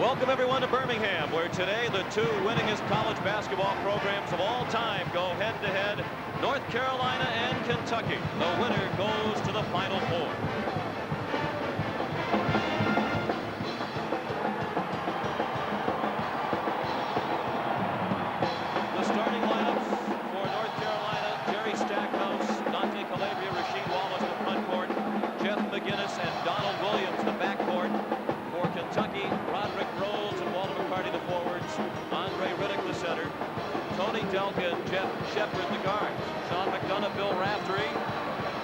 Welcome everyone to Birmingham, where today the two winningest college basketball programs of all time go head-to-head, North Carolina and Kentucky. The winner goes to the Final Four. The starting lineups for North Carolina: Jerry Stackhouse, Dante Calabria, Rasheed Wallace, the front court, Jef McInnis and Donald Williams, the backcourt. For Kentucky, Rodrick Rhodes and the forwards, Rodrick, the center, Tony Delk and Jeff Shepard, the guards. Sean McDonough, Bill Raftery,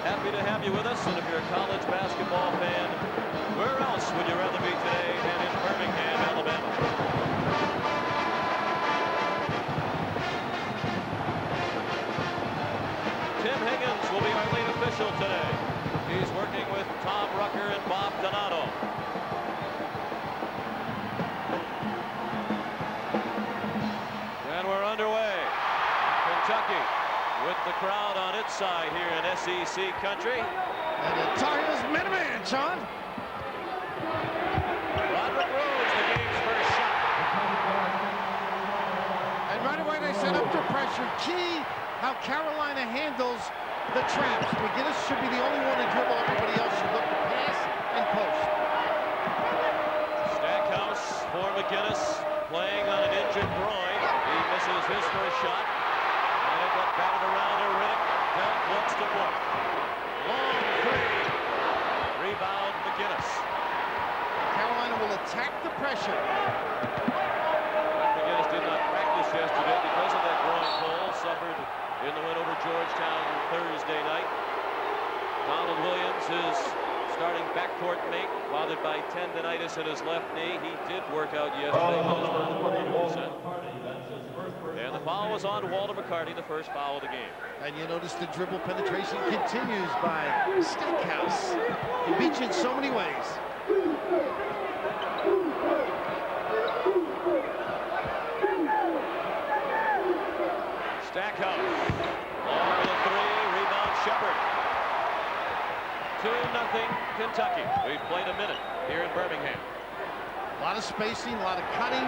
happy to have you with us. And if you're a college basketball fan, where else would you rather be today than in Birmingham, Alabama? Tim Higgins will be our lead official today. He's working with Tom Rucker and Bob Donato. Kentucky with the crowd on its side here in SEC country. And the Tar Heels man-to-man, Sean. Rodrick Rhodes, the game's first shot. And right away they set up the pressure. Key how Carolina handles the traps. McInnis should be the only one to dribble. Everybody else should look to pass and post. Stackhouse for McInnis, playing on an injured groin. He misses his first shot. Got batted around to Riddick. Delk looks to block. Long three. Rebound McInnis. Carolina will attack the pressure. McInnis did not practice yesterday because of that groin pull. Suffered in the win over Georgetown Thursday night. Donald Williams, his starting backcourt mate, bothered by tendonitis in his left knee. He did work out yesterday. And the foul was on Walter McCarty, the first foul of the game. And you notice the dribble penetration continues by Stackhouse. He beats you in so many ways. Stackhouse. Long the three. Rebound Shepard. 2-0 Kentucky. We've played a minute here in Birmingham. A lot of spacing, a lot of cutting.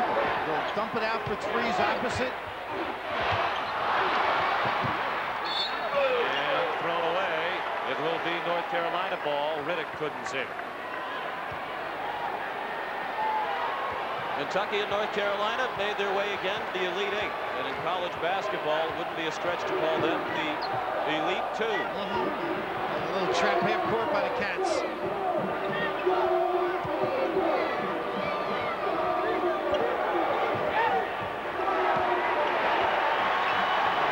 They'll dump it out for threes opposite. And thrown away. It will be North Carolina ball. Riddick couldn't save it. Kentucky and North Carolina made their way again to the Elite Eight. And in college basketball, it wouldn't be a stretch to call them the Elite Two. A little trap half court by the Cats.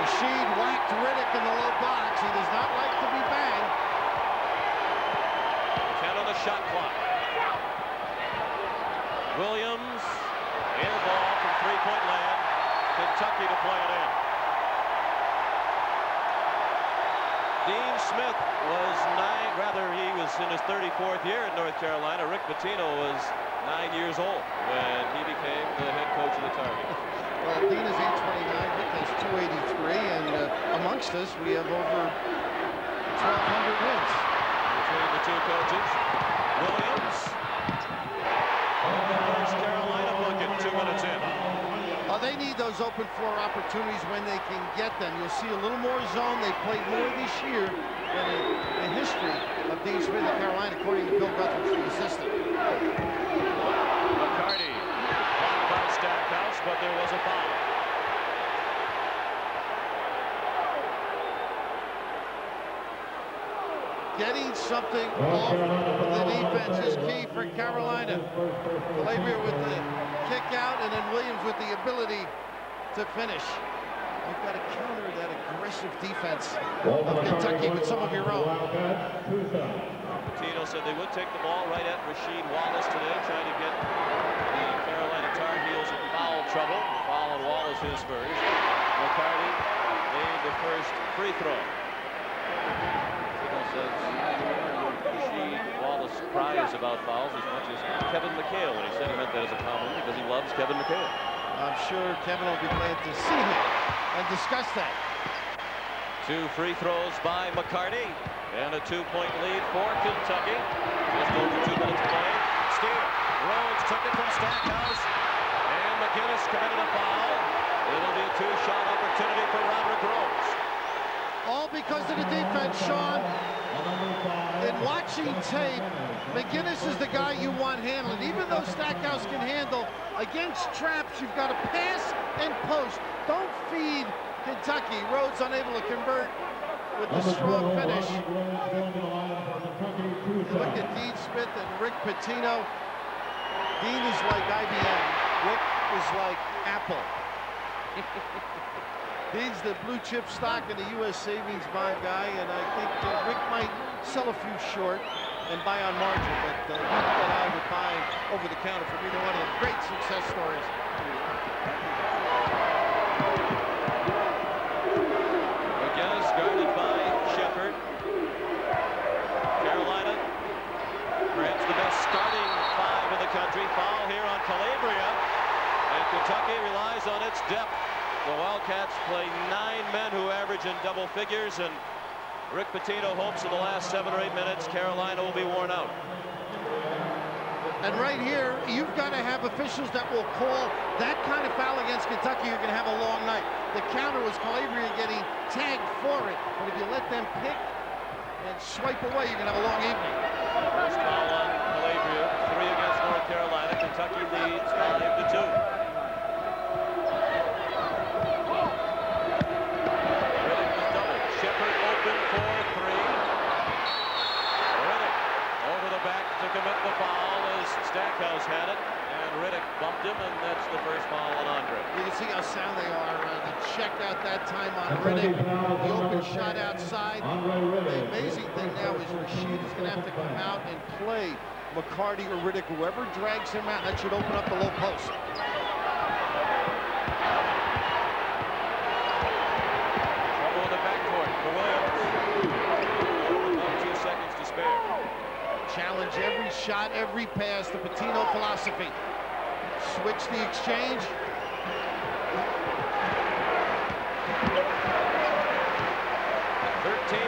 Rasheed whacked Riddick in the low box. He does not like to be banged. 10 on the shot clock. Williams, air ball from three-point land. Kentucky to play it in. Dean Smith was he was in his 34th year at North Carolina. Rick Pitino was 9 years old when he became the head coach of the Tar Heels. Well, Dean is 829, Rick has 283, and amongst us we have over 1,200 wins. Between the two coaches, Williams. North Carolina bucket, 2 minutes in. They need those open floor opportunities when they can get them. You'll see a little more zone. They played more this year than in the history of Dean Smith and Carolina, according to Bill Guthridge, the assistant. McCarty blocked by Stackhouse, but there was a foul. Getting something off the defense is key for Carolina. Calabria with the kick out, and then Williams with the ability to finish. You've got to counter that aggressive defense of Kentucky with some of your own. Pitino said they would take the ball right at Rasheed Wallace today, trying to get the Carolina Tar Heels in foul trouble. Foul on Wallace, his first. McCarty made the first free throw. Says Rasheed Wallace cries about fouls as much as Kevin McHale, and he said he meant that as a compliment because he loves Kevin McHale. I'm sure Kevin will be glad to see him and discuss that. 2 free throws by McCarty and a 2-point lead for Kentucky. Just over 2 minutes played. Steer. Rhodes took it from Stackhouse. Sean, in watching tape, McInnis is the guy you want handling. Even though Stackhouse can handle, against traps, you've got to pass and post. Don't feed Kentucky. Rhodes unable to convert with the strong finish. Look at Dean Smith and Rick Pitino. Dean is like IBM. Rick is like Apple. Dean's the blue chip stock in the U.S. savings bond guy, and I think Rick might sell a few short and buy on margin, but Rick and I would buy over the counter for either one of them. Great success stories. McInnis guarded by Shepard. Carolina, perhaps the best starting five in the country. Foul here on Calabria, and Kentucky relies on its depth. The Wildcats play 9 men who average in double figures, and Rick Pitino hopes in the last 7 or 8 minutes Carolina will be worn out. And right here, you've got to have officials that will call that kind of foul against Kentucky. You're going to have a long night. The counter was Calabria getting tagged for it, but if you let them pick and swipe away, you're going to have a long evening. First foul on Calabria, 3 against North Carolina. Kentucky leads 5-2. Commit the foul as Stackhouse had it, and Riddick bumped him, and that's the first foul on Andre. You can see how sound they are. The check out that time on Riddick, the open shot outside. The amazing thing now is Rasheed is going to have to come out and play McCarty or Riddick, whoever drags him out. That should open up the low post. Trouble in the backcourt for Williams. About 2 seconds to spare. Challenge every shot, every pass, the Pitino philosophy. Switch the exchange.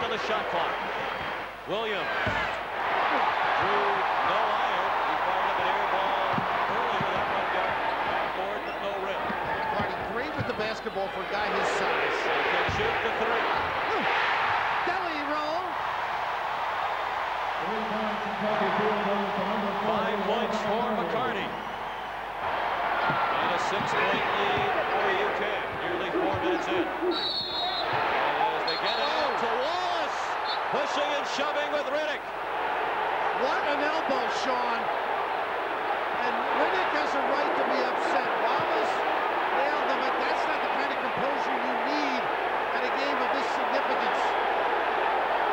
On the shot clock. Williams drew no iron. He fired up an air ball earlier. That one got board, but no rim. McCarty great with the basketball for a guy his size. He can shoot the 3. Deli roll. 5 points for McCarty. And a 6-point lead for UK. Nearly 4 minutes in. And as they get it out to Wallace, pushing and shoving with Riddick. What an elbow, Sean. And Riddick has a right to be upset. Wallace nailed him, but that's not the kind of composure you need at a game of this significance.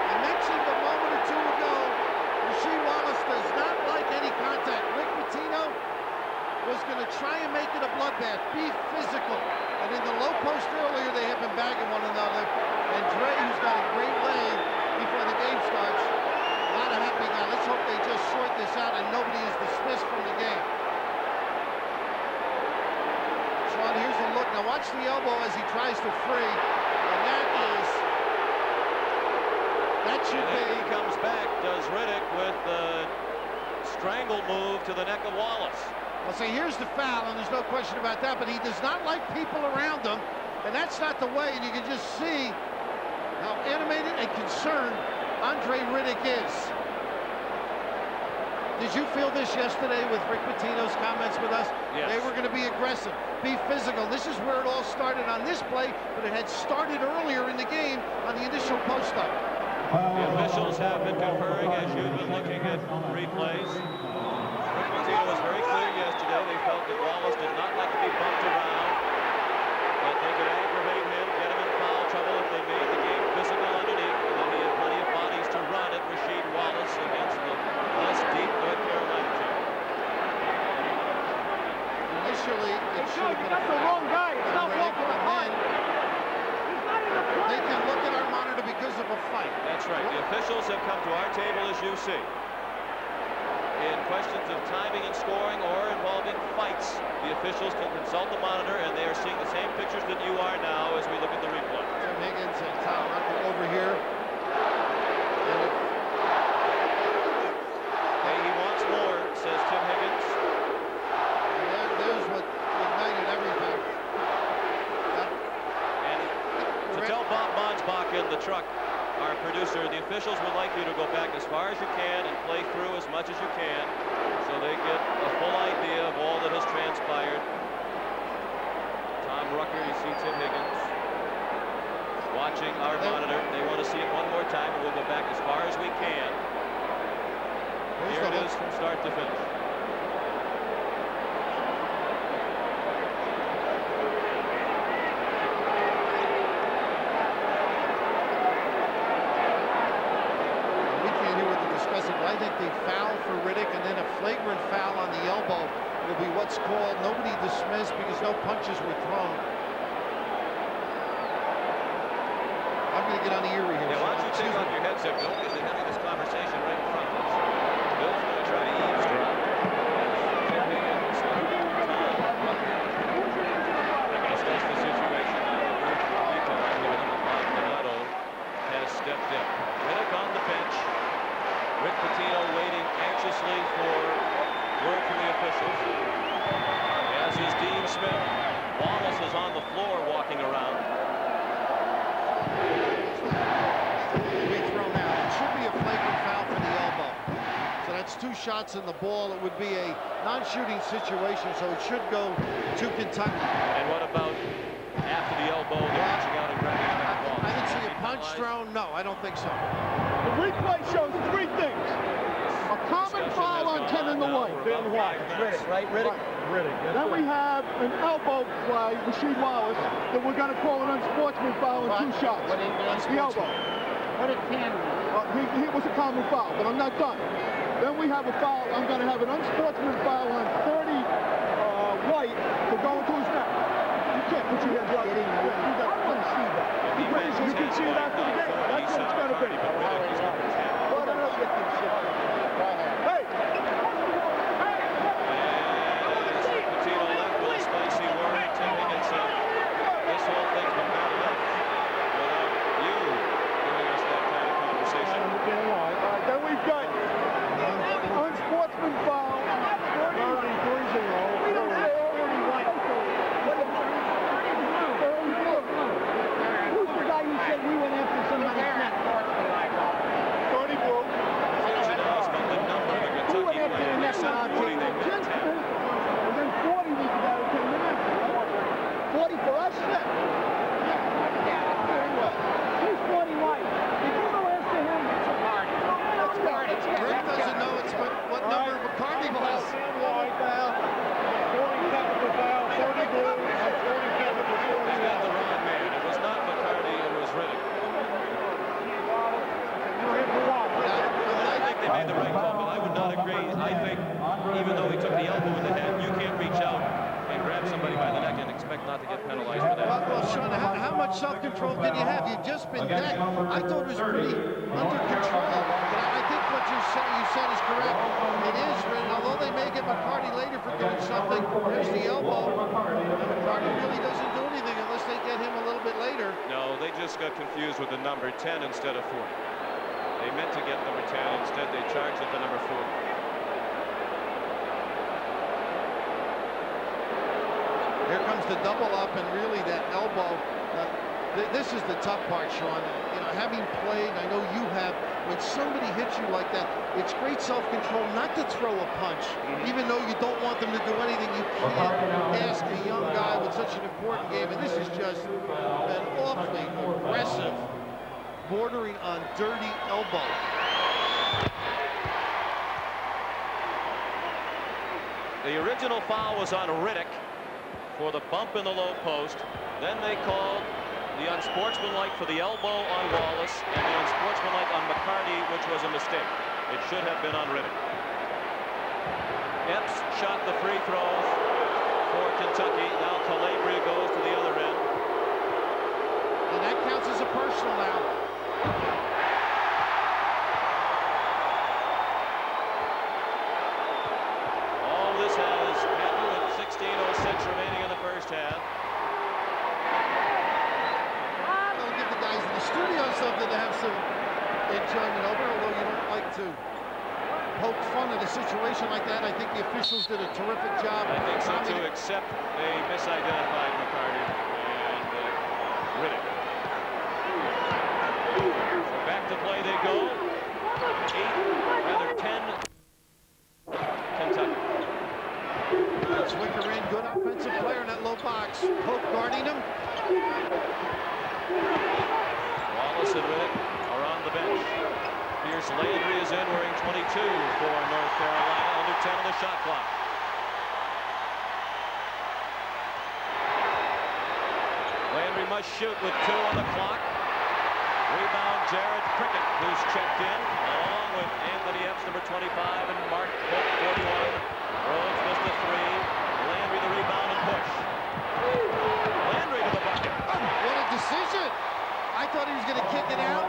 I mentioned a moment or two ago, Rasheed Wallace does not like any contact. Rick Pitino was going to try and make it a bloodbath, be physical. And in the low post earlier, they have been bagging one another. And Dre, who's got a great lane before the game starts, not a happy guy. Let's hope they just sort this out and nobody is dismissed from the game. Sean, here's a look. Now watch the elbow as he tries to free. And that should be. He comes back, does Riddick with the strangle move to the neck of Wallace. Well, see, here's the foul, and there's no question about that, but he does not like people around him, and that's not the way, and you can just see how animated and concerned Andre Riddick is. Did you feel this yesterday with Rick Pitino's comments with us? Yes. They were going to be aggressive, be physical. This is where it all started on this play, but it had started earlier in the game on the initial post-up. The officials have been conferring as you've been looking at replays. Rick Pitino was very clear yesterday. They felt that Wallace did not like to be bumped around, that they could aggravate him, get him in foul trouble if they made the game physical underneath, and that he had plenty of bodies to run at Rasheed Wallace against the less deep North Carolina team. Initially, it should have been That's the wrong guy. It's not Walker behind. They can look at our monitor because of a fight. That's right. The officials have come to our table, as you see. In questions of timing and scoring or involving fights, the officials can consult the monitor, and they are seeing the same pictures that you are now as we look at the replay. Tim Higgins and Tom Rucker over here. Hey, he wants more, says Tim Higgins. And there's what ignited everything. And to tell Bob Monsbach in the truck our producer, the officials would like you to go back as far as you can and play through as much as you can so they get a full idea of all that has transpired. Tom Rucker, you see Tim Higgins watching our monitor. They want to see it one more time, and we'll go back as far as we can. Here it is from start to finish. I think they foul for Riddick and then a flagrant foul on the elbow. It'll be what's called nobody dismissed because no punches were thrown. I'm going to get on the earring here. Yeah, why don't you take off your headset? Don't get having this conversation right in front of us. Bill's going to try to eavesdrop. That's the situation now. Has stepped in. Riddick on the bench. Rick Pitino waiting anxiously for word from the officials. As is Dean Smith. Wallace is on the floor walking around. Be thrown out. It should be a flagrant foul for the elbow. So that's 2 shots in the ball. It would be a non-shooting situation, so it should go to Kentucky. And what about after the elbow, they're reaching out and grabbing the ball? I didn't see a punch thrown. No, I don't think so. The replay shows 3 things. A common foul on 10 in the white. Riddick, right? Riddick? Riddick. Then we have an elbow by Rasheed Wallace that we're going to call an unsportsman foul in 2 shots. What is the elbow. What did Pan do? He was a common foul, but I'm not done. Then we have a foul. I'm going to have an unsportsman foul on 30 white to go into his neck. You can't put your hands out. You can see that from the game. That's what it's going to be. Hey! Pitino left with a spicy word. Tim Higgins said, this whole thing's been bad enough without you giving us that kind of conversation. Then we've got unsportsman foul. 30-0. We don't say already white. Who's the guy who said we went after somebody's neck? 30 blue. The number of the Kentucky players. They said 40, they meant 10. And then 40 we got to 10 minutes. 40 for us? Yeah. Very well. Who's 40 white? Did you go after him? Let's go. Rick doesn't know it's what number McCartney was. 40 foul. 40 technical foul. 30 blue. And 40 technical foul. They got the wrong man. It was not McCartney, it was Riddick. I think they made the right call, but I would not agree. I think even though he took the elbow in the head, you can't reach out and grab somebody by the neck and expect not to get penalized for that. Well, Sean, how much self-control can you have? You've just been decked. I thought it was pretty under control. But I think what you said is correct. It is, although they may get McCartney later for doing something, there's the elbow. McCartney really doesn't do anything unless they get him a little bit later. No, they just got confused with the number 10 instead of 40. They meant to get number 10. Instead, they charged it to number 40. Here comes the double up, and really that elbow. This is the tough part, Sean. You know, having played, I know you have. When somebody hits you like that, it's great self-control not to throw a punch, even though you don't want them to do anything. You can't ask a young guy with such an important game, and this is just an awfully aggressive, bordering on dirty elbow. The original foul was on Riddick for the bump in the low post. Then they called the unsportsmanlike for the elbow on Wallace and the unsportsmanlike on McCartney, which was a mistake. It should have been on Riddick. Epps shot the free throws for Kentucky. Now Calabria goes to the other end. And that counts as a personal now. All this has happened with 16:06 remaining in the first half. That'll give the guys in the studio something to have some enjoyment over, although you don't like to poke fun at a situation like that. I think the officials did a terrific job. I think so too, except they misidentified McCartney and Riddick. So back to play they go. 10. Kentucky. That's Wicker in, good offensive player in that low box. Pope guarding him. Wallace and Riddick are on the bench. Pierce Landry is in, wearing 22 for North Carolina. Under 10 on the shot clock. Landry must shoot with 2 on the clock. Rebound, Jared Prickett, who's checked in, along with Anthony Epps, number 25, and Mark Pope, 41. Rhodes missed a 3. Landry the rebound and push. Landry to the bucket. Oh, what a decision! I thought he was going to kick it out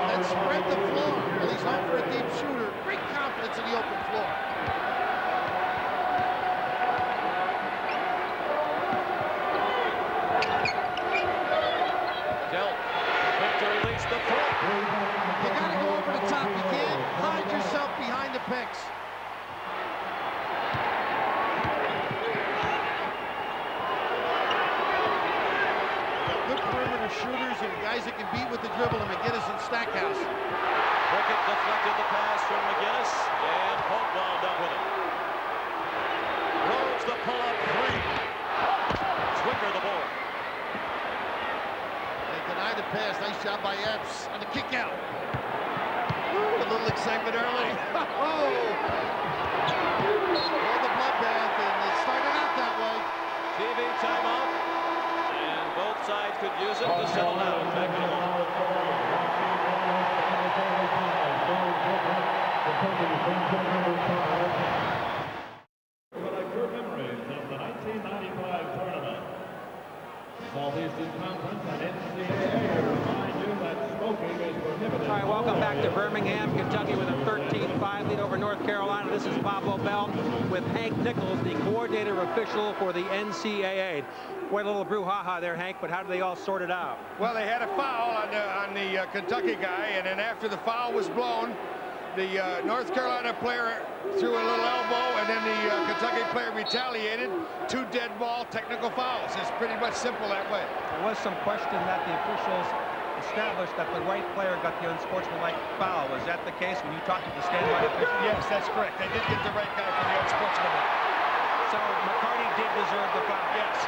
and spread the floor. Well, he's home for a deep shooter. Great confidence in the open floor. Delk, quick to release the foot. You got to go over the top. You can't hide yourself behind the picks. Shooters and guys that can beat with the dribble, and McInnis and Stackhouse. Prickett deflected the pass from McInnis, and Pope wound up with it. Rhodes the pull-up 3. Zwicker the board. They denied the pass. Nice job by Epps on the kick out. Ooh, a little excitement early. Oh! All the bloodbath, and it started out that way. TV timeout. Both sides could use it to settle down. Back in a moment. Good memories of the 1995 tournament. Southeastern Conference and NCAA remind you that smoking is prohibited. All right, welcome back to Birmingham, Kentucky with a 13-5 lead over North Carolina. This is Bob Lobel with Hank Nichols, the coordinator official for the NCAA. Quite a little brouhaha there, Hank, but how did they all sort it out? Well, they had a foul on the Kentucky guy, and then after the foul was blown, the North Carolina player threw a little elbow, and then the Kentucky player retaliated. 2 dead ball technical fouls. It's pretty much simple that way. There was some question that the officials established that the right player got the unsportsmanlike foul. Was that the case when you talked to the standby official? Yes, that's correct. They did get the right guy for the unsportsmanlike. So McCarty did deserve the foul? Yes.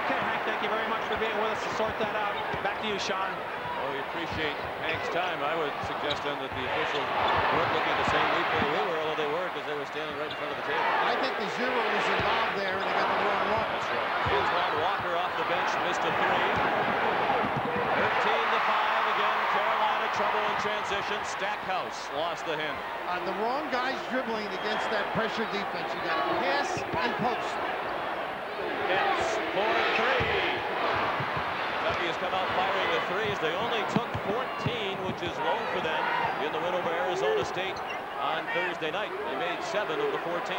Okay, Hank, thank you very much for being with us to sort that out. Back to you, Sean. Well, we appreciate Hank's time. I would suggest then that the officials weren't looking at the same replay we were, although they were, because they were standing right in front of the table. I think the 0 was involved there, and they got the wrong one. That's right. Antoine Walker off the bench missed a 3. 13-5 again. Carolina trouble in transition. Stackhouse lost the handle. On the wrong guys dribbling against that pressure defense, you got to pass and post. Epps for 3. Kentucky has come out firing the 3s. They only took 14, which is low for them in the win over Arizona State on Thursday night. They made 7 of the 14.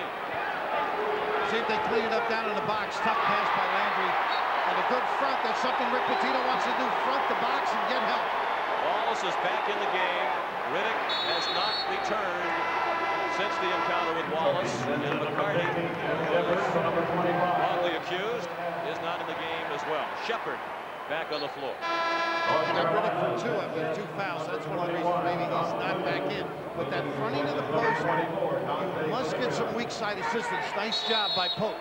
See if they clean it up down in the box. Tough pass by Landry. And a good front. That's something Rick Pitino wants to do. Front the box and get help. Wallace is back in the game. Riddick has not returned since the encounter with Wallace. And McCarty, wrongly accused, is not in the game as well. Shepard back on the floor. He got Riddick for 2 after 2 fouls. That's one of the reasons maybe he's not back in. But that fronting of the post, you must get some weak side assistance. Nice job by Pope.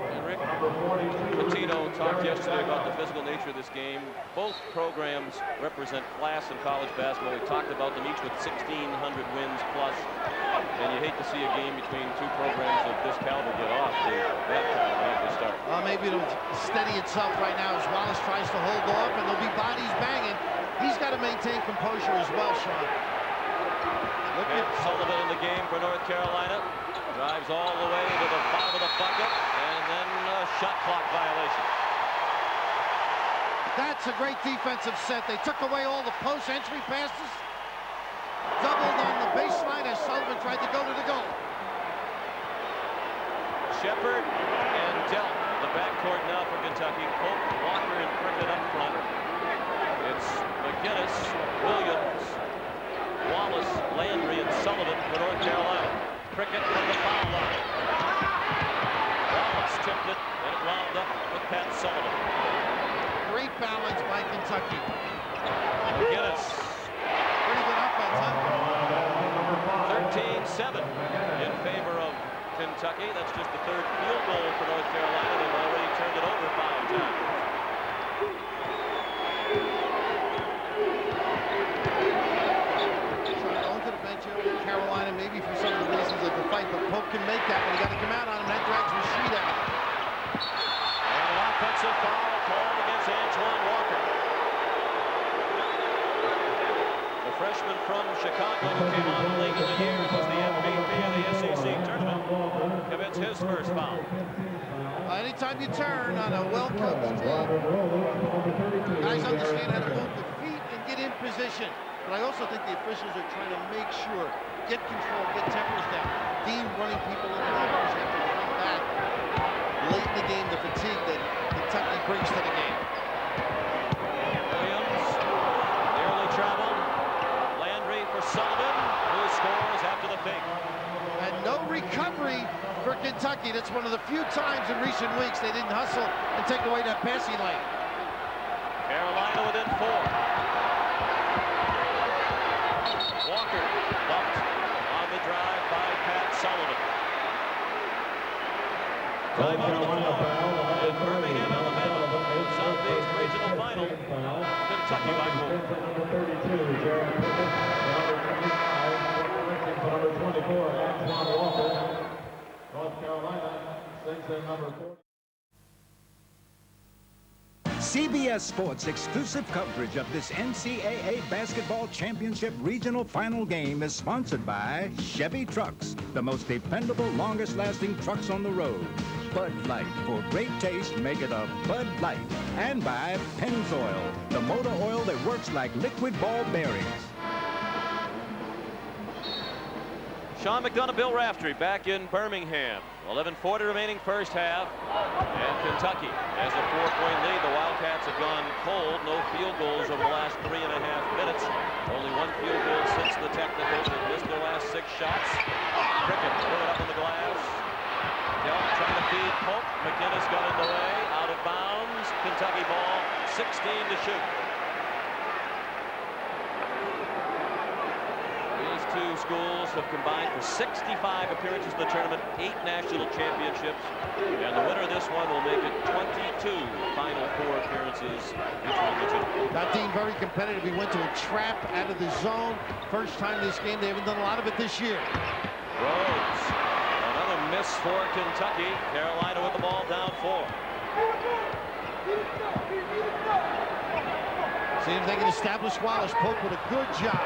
And Rick Pitino talked yesterday about the physical nature of this game. Both programs represent class in college basketball. We talked about them each with 1,600 wins plus. And you hate to see a game between 2 programs of this caliber get off to that kind of game to start. Maybe it'll steady itself right now as Wallace tries to hold off, and there'll be bodies banging. He's got to maintain composure as well, Sean. Look at Sullivan in the game for North Carolina. Drives all the way to the bottom of the bucket, and then a shot clock violation. That's a great defensive set. They took away all the post entry passes. Doubled on the baseline as Sullivan tried to go to the goal. Shepard and Delk, the backcourt now for Kentucky. Pope, Walker, and Prickett up front. It's McInnis, Williams, Wallace, Landry, and Sullivan for North Carolina. Prickett from the foul line. Wallace tipped it, and it wound up with Pat Sullivan. Great balance by Kentucky. McInnis. Pretty good offense, huh? 13-7 in favor of Kentucky. That's just the third field goal for North Carolina. They've already turned it over 5 times. Going to the bench here with Carolina, maybe for some of the reasons of the fight, but Pope can make that one. You got to come out on him. That drags Rasheed out. And an offensive foul called against Antoine Walker. The freshman from Chicago who came on late in the year and was the MVP of the SEC tournament commits his first foul. Anytime you turn on a well-coached team, guys understand how to move the feet and get in position. But I also think the officials are trying to make sure, get control, get tempers down. Dean running people in the numbers have to bring back late in the game the fatigue that Kentucky brings to the game. Williams, the early travel. Landry for Sullivan, who scores after the fake. And no recovery for Kentucky. That's one of the few times in recent weeks they didn't hustle and take away that passing lane. Carolina within 4. Walker bumped on the drive by Pat Sullivan. Time on the floor in Birmingham, Alabama. Southeast Regional Final. Kentucky by 4. Number 24, Antoine Walker. North Carolina sings in number 4. CBS Sports' exclusive coverage of this NCAA Basketball Championship Regional Final game is sponsored by Chevy Trucks, the most dependable, longest-lasting trucks on the road. Bud Light, for great taste, make it a Bud Light. And by Pennzoil, the motor oil that works like liquid ball bearings. Sean McDonough, Bill Raftery back in Birmingham. 11:40 remaining first half. And Kentucky has a 4-point lead. The Wildcats have gone cold. No field goals over the last 3.5 minutes. Only 1 field goal since the technicals. They've missed their last 6 shots. Cricket put it up in the glass. Delk trying to feed Pope. McInnis got in the way. Out of bounds. Kentucky ball. 16 to shoot. These two schools have combined for 65 appearances in the tournament, 8 national championships, and the winner of this one will make it 22 Final Four appearances between the two. That team very competitive. He went to a trap out of the zone. First time this game. They haven't done a lot of it this year. Rhodes, another miss for Kentucky. Carolina with the ball down 4. See if they can establish Wallace. Pope with a good job.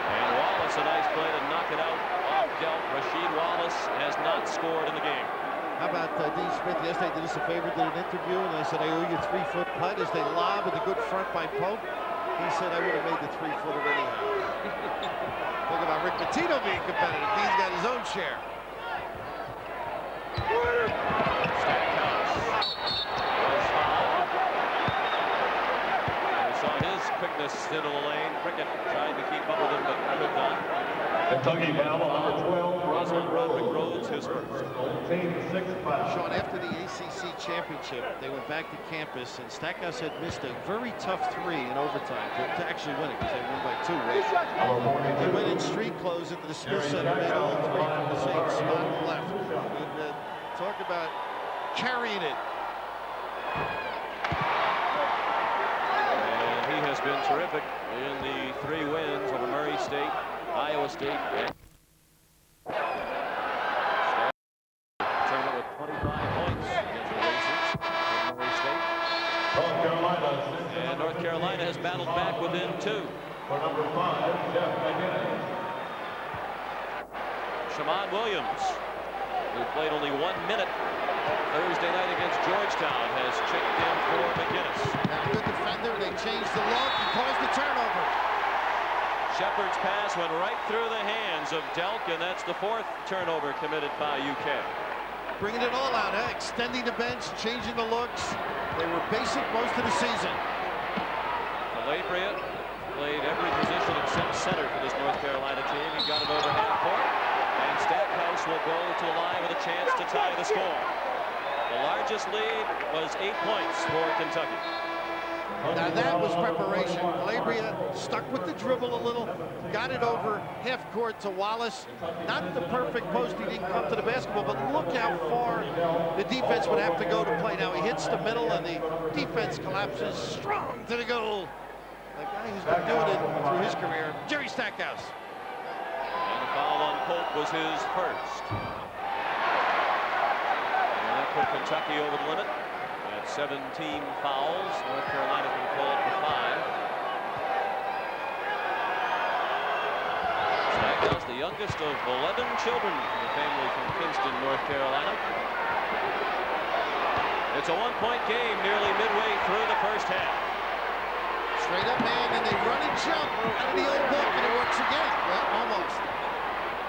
And Wallace, a nice play to knock it out off Delk. Rasheed Wallace has not scored in the game. How about Dean Smith? Yesterday did us a favor, did an interview, and I said, I owe you a 3-foot putt as they lob with a good front by Pope. He said, I would have made the 3-footer anyhow. Talk about Rick Pitino being competitive. He's got his own share. Stackhouse was fouled. We saw his quickness into the lane. Cricket tried to keep up with him, but could not. Kentucky foul number 12, Rodrick Rhodes, his first. Team 6 foul. Sean, after the ACC championship, they went back to campus, and Stackhouse had missed a very tough 3 in overtime to actually win it, because they won by 2. They went in street clothes into the Smith Center, made all 3 from the same spot on the left. And, talk about carrying it. And he has been terrific in the 3 wins over Murray State, Iowa State, and tournament with 25 points against the Racers from Murray State. And North Carolina has battled back within 2. For number 5, Jef McInnis. Shammond Williams, who played only 1 minute Thursday night against Georgetown, has checked in for McInnis. Now, good defender. They changed the look and caused the turnover. Shepard's pass went right through the hands of Delk, and that's the 4th turnover committed by UK. Bringing it all out, extending the bench, changing the looks. They were basic most of the season. Calabria played every position except center for this North Carolina team. He got it over half court, and Stackhouse will go to the line with a chance to tie the score. The largest lead was 8 points for Kentucky. Now that was preparation. Calabria stuck with the dribble a little, got it over half court to Wallace. Not the perfect post, he didn't come to the basketball, but look how far the defense would have to go to play. Now he hits the middle and the defense collapses strong to the goal. The guy who's been doing it through his career, Jerry Stackhouse. And the foul on Pope was his first. And that put Kentucky over the limit. At 17 fouls, North Carolina's been called for 5. Stackhouse, the youngest of 11 children in the family from Kinston, North Carolina. It's a one-point game nearly midway through the first half. Straight up man, and they run and jump out of the old book, and it works again. Well, almost.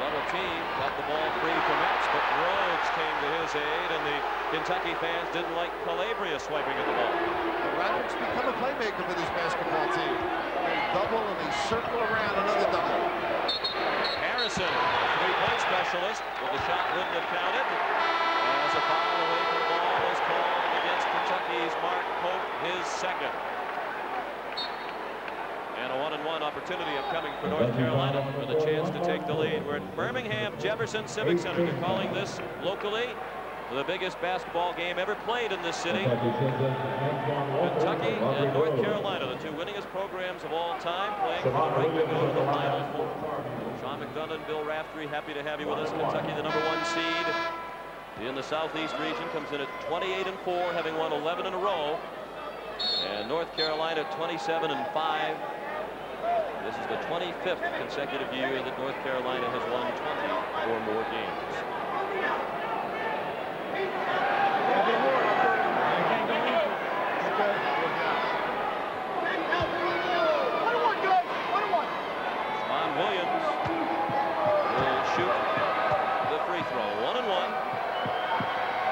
Double team got the ball free from Epps, but Rhodes came to his aid, and the Kentucky fans didn't like Calabria swiping at the ball. Rodrick's become a playmaker for this basketball team. They double and they circle around another double. Harrison, three-point specialist, but the shot wouldn't have counted as a foul away from the ball is called against Kentucky's Mark Pope, his second. And a one-and-one opportunity upcoming for North Carolina with a chance to take the lead. We're at Birmingham Jefferson Civic Center. They're calling this locally the biggest basketball game ever played in this city. Kentucky and North Carolina, the two winningest programs of all time, playing for the right to go to the Final Four. Sean McDonough, Bill Raftery, happy to have you with us. Kentucky, the #1 seed in the Southeast region, comes in at 28-4, having won 11 in a row. And North Carolina 27-5. This is the 25th consecutive year that North Carolina has won 20 or more games. Spawn Williams will shoot the free throw. 1-1.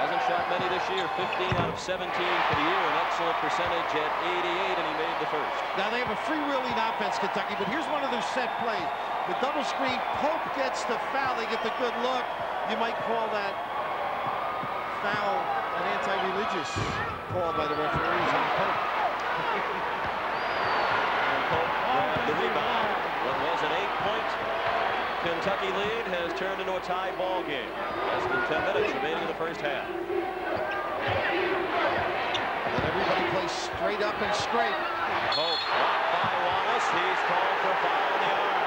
Hasn't shot many this year. 15 out of 17 for the year. An excellent percentage at 88, and he made the first. Now they have a freewheeling offense, Kentucky, but here's one of their set plays. The double screen, Pope gets the foul. They get the good look. You might call that foul an anti-religious call by the referees on Pope. And Pope grabbed the rebound. What was an 8-point Kentucky lead has turned into a tie ball game. Less than 10 minutes remaining in the first half. And everybody plays straight up and straight. Pope blocked by Wallace. He's called for a foul in the arm.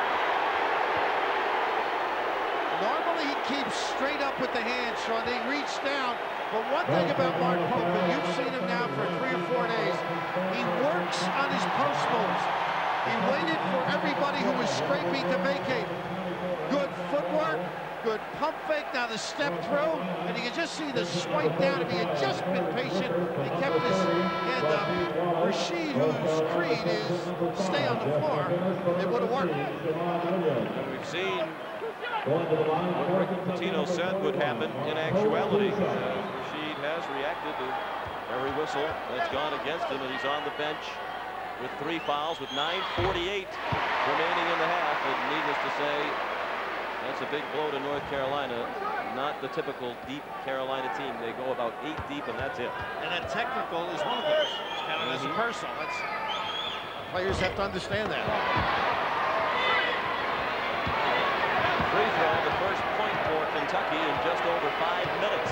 Normally he keeps straight up with the hands, Sean. They reach down. But one thing about Mark Pope, and you've seen him now for 3 or 4 days, he works on his post moves. He waited for everybody who was scraping to vacate. Good footwork, good pump fake, now the step through, and you can just see the swipe down. If he had just been patient, he kept his hand up. Rasheed, whose creed is stay on the floor, it would have worked. We've seen what Pitino said would happen in actuality. Rasheed has reacted to every whistle that's gone against him, and he's on the bench with 3 fouls with 9:48 remaining in the half. And needless to say, that's a big blow to North Carolina. Not the typical deep Carolina team. They go about 8 deep, and that's it. And that technical is one of those. It's counted as a personal. Players have to understand that. Free throw, the first point for Kentucky in just over 5 minutes.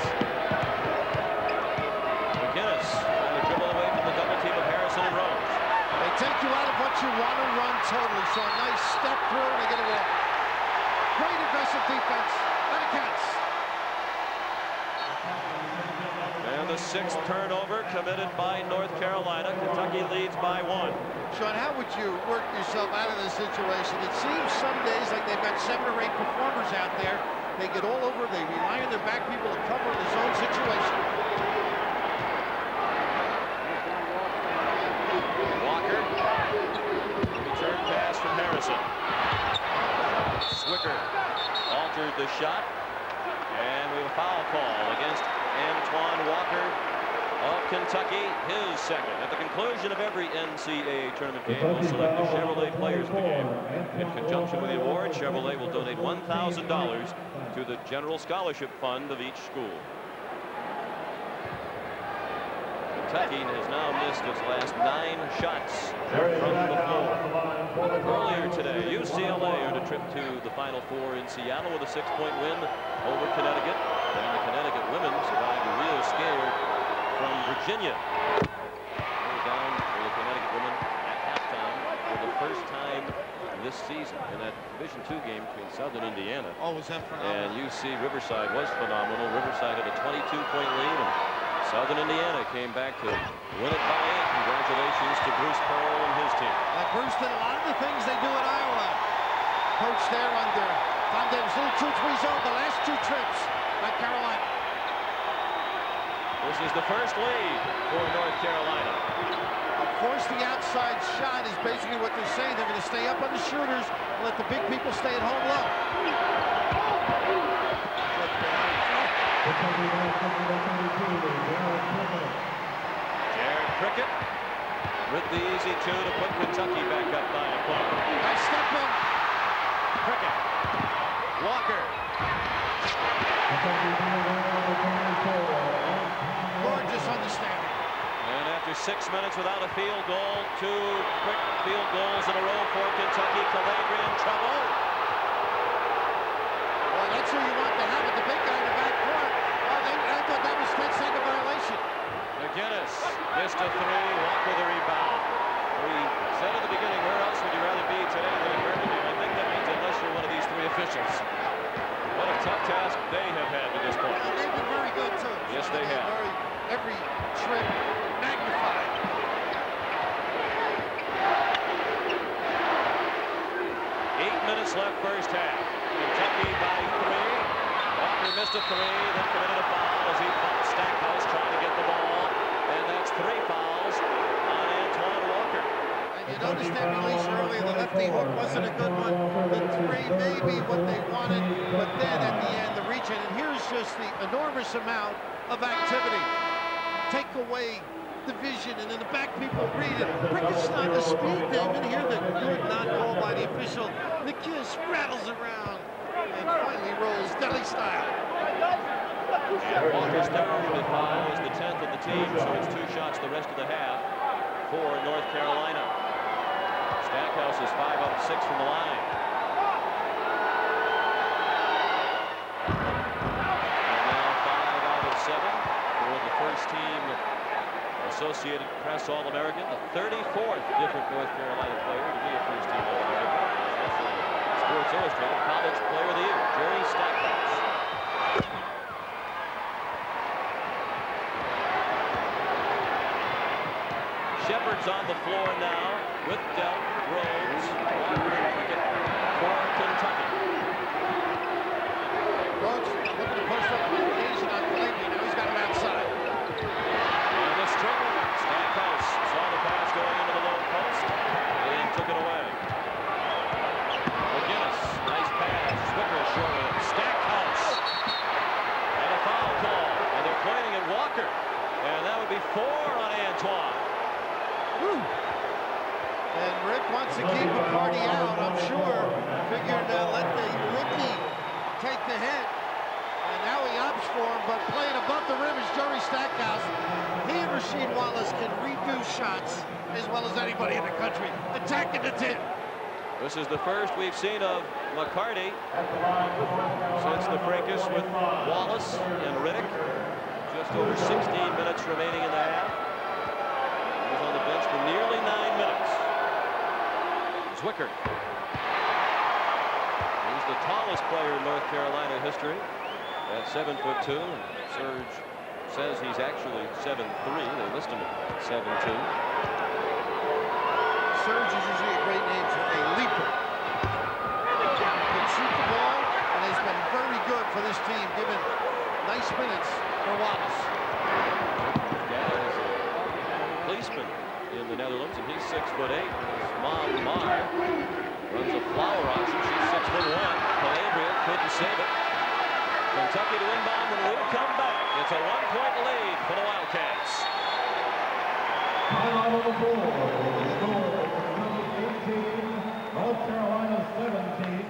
McInnis trying to dribble away from the double team of Harrison and Rhodes. They take you out of what you want to run totally. So a nice step through, and they get it in. Great aggressive defense. And it counts. And the 6th turnover committed by North Carolina. Kentucky leads by 1. Sean, how would you work yourself out of this situation? It seems some days like they've got 7 or 8 performers out there. They get all over. They rely on their back people to cover the zone situation. Walker. Return pass from Harrison. Swicker altered the shot. And we have a foul call against Antoine Walker of Kentucky, his second. At the conclusion of every NCAA tournament game, we'll select the Chevrolet Players of the Game. In conjunction with the award, Chevrolet will donate $1,000 to the General Scholarship Fund of each school. Kentucky has now missed its last 9 shots from the floor. Earlier today, UCLA earned a trip to the Final Four in Seattle with a 6-point win over Connecticut. And the Connecticut women survived a real scare from Virginia. They were down for the Connecticut women at halftime for the first time this season in that Division II game between Southern Indiana Oh, was that phenomenal? and UC Riverside. Was phenomenal. Riverside had a 22-point lead, and Southern Indiana came back to win it by 8. Congratulations to Bruce Pearl and his team. Bruce did a lot of the things they do at Iowa. Coach there under Tom Davis. Little 2-3 zone the last 2 trips by Carolina. This is the first lead for North Carolina. Force the outside shot is basically what they're saying. They're going to stay up on the shooters and let the big people stay at home low. Jared Prickett with the easy 2 to put Kentucky back up by a point. Nice step in. Prickett. Walker. Gorgeous understanding. And after 6 minutes without a field goal, 2 quick field goals in a row for Kentucky. Calabria in trouble. Well, that's who you want to have it, the big guy in the back court. I thought that was 10-second violation. McInnis missed a 3. Walker the rebound. We said at the beginning, where else would you rather be today than in Birmingham? I think that means unless you're one of these 3 officials. What a tough task they have had to this point. And they've been very good, too. Yes, they have. Every trip magnified. 8 minutes left first half. Kentucky by 3. Walker missed a 3, then committed a foul as he fought Stackhouse trying to get the ball. And that's 3 fouls on Antoine Walker. And you noticed that release earlier, the lefty hook wasn't a good one. The 3 may be what they wanted, but then at the end, the reach in. And here's just the enormous amount of activity. Take away the vision, and then the back people read it. Prickett's not the speed, David. Here, the good not called by the official. The kiss rattles around and finally rolls deli style. And Walker's third foul is the 10th of the team, so it's 2 shots the rest of the half for North Carolina. Stackhouse is 5 out of 6 from the line. And now 5 out of 7 for the first team Associated Press All-American, the 34th different North Carolina player to be a first team All-American. Sports Illustrated College Player of the Year, Jerry Stackhouse. Shepard's on the floor now with Delk, Rhodes, Walker, and Prickett for Kentucky. Rhodes looking to post up the occasion on Calabria. Now he's got him outside. And the stringer, Stackhouse, saw the pass going into the low post and took it away. McInnis, nice pass. Zwicker short of it. Stackhouse. And a foul call. And they're pointing at Walker. And that would be 4 on Antoine. And Rick wants to keep the party out, I'm sure. Figured let the rookie take the hit. And now he opts for him, but playing above the rim is Jerry Stackhouse. He and Rasheed Wallace can redo shots as well as anybody in the country. Attacking the tip. This is the first we've seen of McCarty since the fracas with Wallace and Riddick. Just over 16 minutes remaining in the half. He was on the bench for nearly 9 minutes. Zwicker. He's the tallest player in North Carolina history at 7'2", and Serge says he's actually 7'3". They list him at 7'2". Serge is usually a great name for a leaper. Can shoot the ball and has been very good for this team, given nice minutes for Wallace. Dad is a policeman in the Netherlands, and he's 6'8". His mom, Mar, runs a flower auction. She's 6'1". Calabria couldn't save it. Kentucky to inbound when we come back. It's a 1-point lead for the Wildcats. Time out on the floor. North Carolina 17.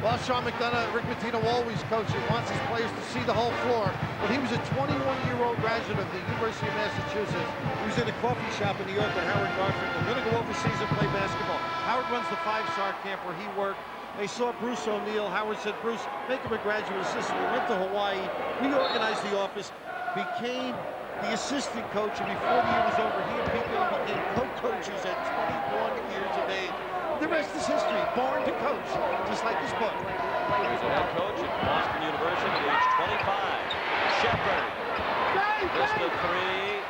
Well, Well, Sean McDonough, Rick Pitino always coaches, wants his players to see the whole floor. But he was a 21-year-old graduate of the University of Massachusetts. He was in a coffee shop in New York with Howard Garfield. They're going to go overseas and play basketball. Howard runs the 5-star camp where he worked. They saw Bruce O'Neill. Howard said, Bruce, make him a graduate assistant. He went to Hawaii, reorganized the office, became the assistant coach, and before the year was over, he and Pete Dillon became co-coaches at 21 years of age. The rest is history. Born to coach, just like his book. He's a head coach at Boston University at age 25. Shepard. Missed the three.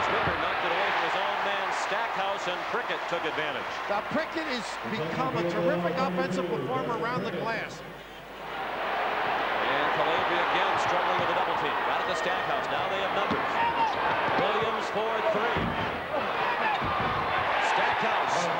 Swipper knocked it away from his own man, Stackhouse, and Prickett took advantage. Now, Prickett has become a terrific offensive performer around the glass. And Calabria again struggling with a double team. Right at the Stackhouse. Now they have numbers. Williams for three. Stackhouse.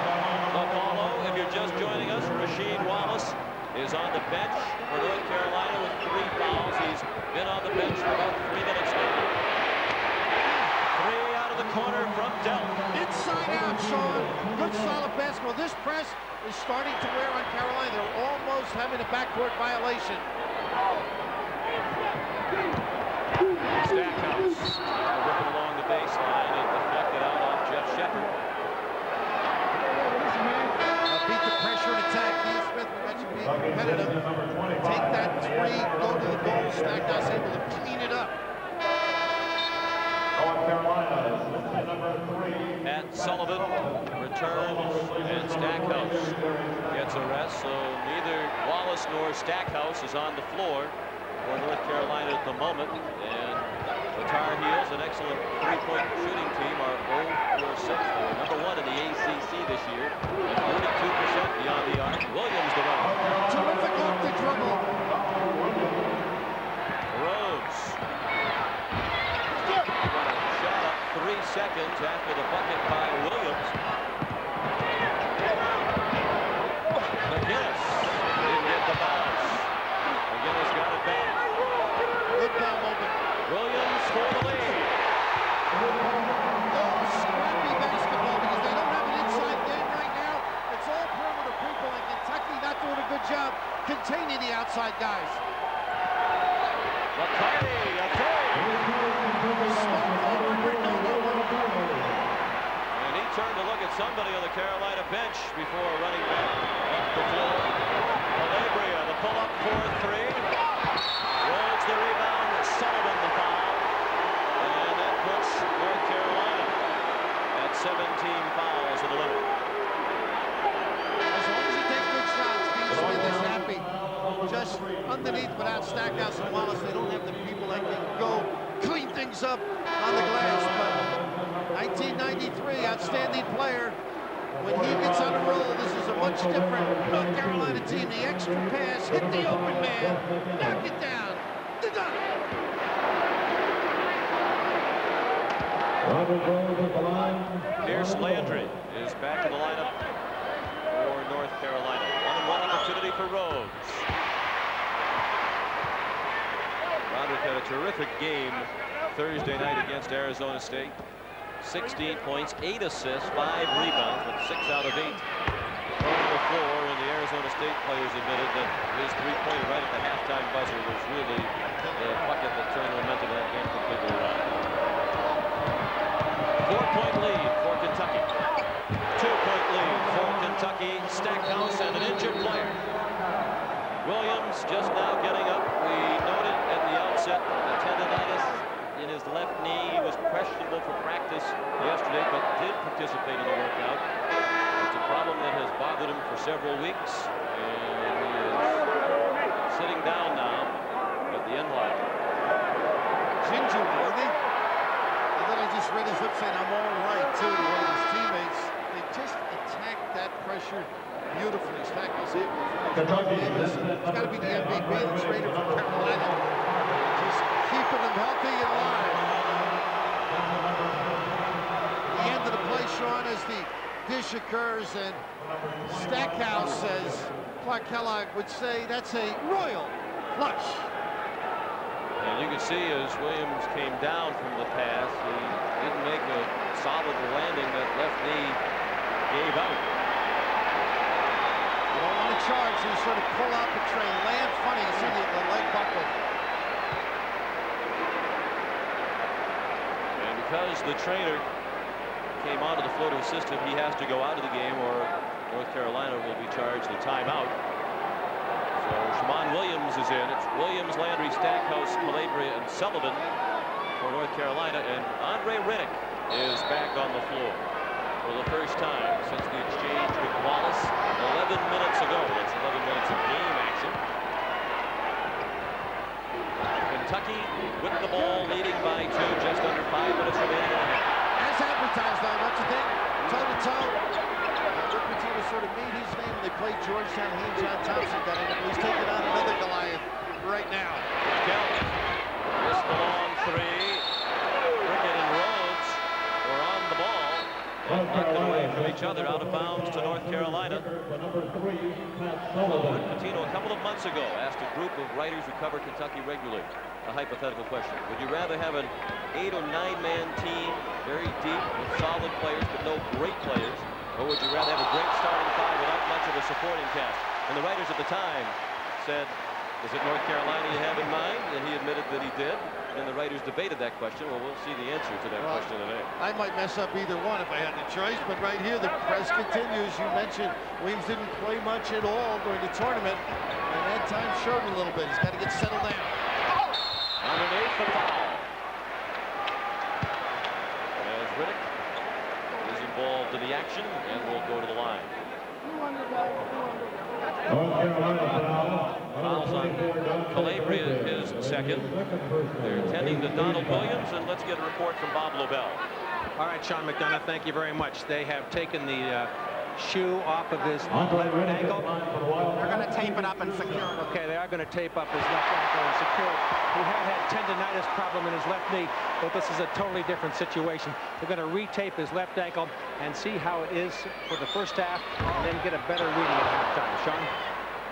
The follow, if you're just joining us, Rasheed Wallace is on the bench for North Carolina with 3 fouls. He's been on the bench for about 3 minutes now. 3 out of the corner from Delk. Inside out, Sean. Good solid basketball. This press is starting to wear on Carolina. They're almost having a backcourt violation. Stackhouse ripping along the baseline and deflected out off Jeff Shepard. Beat the pressure and attack. Dean Smith, we mentioned being competitive. Take that 3, go to the goal. Stackhouse able to clean it up. At Sullivan returns, and Stackhouse gets a rest, so neither Wallace nor Stackhouse is on the floor for North Carolina at the moment. And the Tar Heels, an excellent 3-point shooting team, are 0-for-6. They're number 1 in the ACC this year, and 42% beyond the arc. Williams the runner. Terrific off the dribble. Rhodes. Shot up 3 seconds after the bucket by Williams. McInnis didn't get the bounce. McInnis got it back. Good foul moment. Williams for the lead. Scrappy basketball because they don't have an inside game right now. It's all perimeter people, and Kentucky not doing a good job containing the outside guys. McCarty, a three. And he turned to look at somebody on the Carolina bench before running back up the floor. Calabria, the pull-up for 3. Rhodes the rebound, Sullivan the foul. And that puts North Carolina at 17 fouls at the limit. As long as he takes good shots, Dean Smith is happy. Just underneath without Stackhouse and Wallace, they don't have the people that can go clean things up on the glass. But 1993, outstanding player. When he gets on a roll, this is a much different North Carolina team. The extra pass, hit the open man, knock it down. They're done. Pierce Landry is back in the lineup for North Carolina. 1-on-1 opportunity for Rhodes. Rodrick had a terrific game Thursday night against Arizona State. 16 points, 8 assists, 5 rebounds, with 6 out of 8 on the floor. And the Arizona State players admitted that his 3-pointer right at the halftime buzzer was really the bucket that turned the momentum of that game completely around. 4-point lead for Kentucky. 2-point lead for Kentucky. Stackhouse and an injured player. Williams just now getting up. We noted at the outset a tendonitis in his left knee. He was questionable for practice yesterday, but did participate in the workout. It's a problem that has bothered him for several weeks, and he is sitting down now at the end line. Ginger, wasn't he? And then I just read his lips saying, I'm all right, too, to one of his teammates. They just attacked that pressure beautifully. Stackhouse able to finish. It's got to be the MVP that's traded from Carolina. Just keeping them healthy and alive. The end of the play, Sean, as the dish occurs, and Stackhouse, as Clark Kellogg would say, that's a royal flush. And you can see as Williams came down from the pass, he didn't make a solid landing. That left knee gave out. You don't want to charge, so you sort of pull out the Rhodes, the trainer, came onto the floor to assist him. He has to go out of the game, or North Carolina will be charged a timeout. So Shammond Williams is in. It's Williams, Landry, Stackhouse, Calabria, and Sullivan for North Carolina. And Andre Riddick is back on the floor for the first time since the exchange with Wallace 11 minutes ago. That's 11 minutes of game action. Kentucky with the ball, leading by 2, just under 5 minutes remaining in the half. As advertised, though, don't you think? Toe-to-toe. Rick Pitino sort of made his name. They played Georgetown. He and John Thompson got in. He's taking on another Goliath right now. Delk missed the long 3. Rickett and Rhodes were on the ball. And knocked away from each other, out of bounds to North Carolina. Rick Pitino a couple of months ago asked a group of writers who cover Kentucky regularly a hypothetical question. Would you rather have an 8 or 9-man team, very deep with solid players but no great players, or would you rather have a great starting 5 without much of a supporting cast? And the writers at the time said, is it North Carolina you have in mind? And he admitted that he did. And the writers debated that question. Well, we'll see the answer to that question today. I might mess up either one if I had the choice, but right here the press continues. You mentioned Williams didn't play much at all during the tournament, and that time showed a little bit. He's got to get settled down. Underneath the foul. As Riddick is involved in the action and will go to the line. Fouls on Calabria, his second. They're tending to Donald Williams, and let's get a report from Bob Lobel. All right, Sean McDonough, thank you very much. They have taken the shoe off of his left ankle. They're going to tape it up and secure it. Okay, they are going to tape up his left ankle and secure it. He had tendonitis problem in his left knee, but this is a totally different situation. They're going to retape his left ankle and see how it is for the first half, and then get a better reading at halftime. Sean?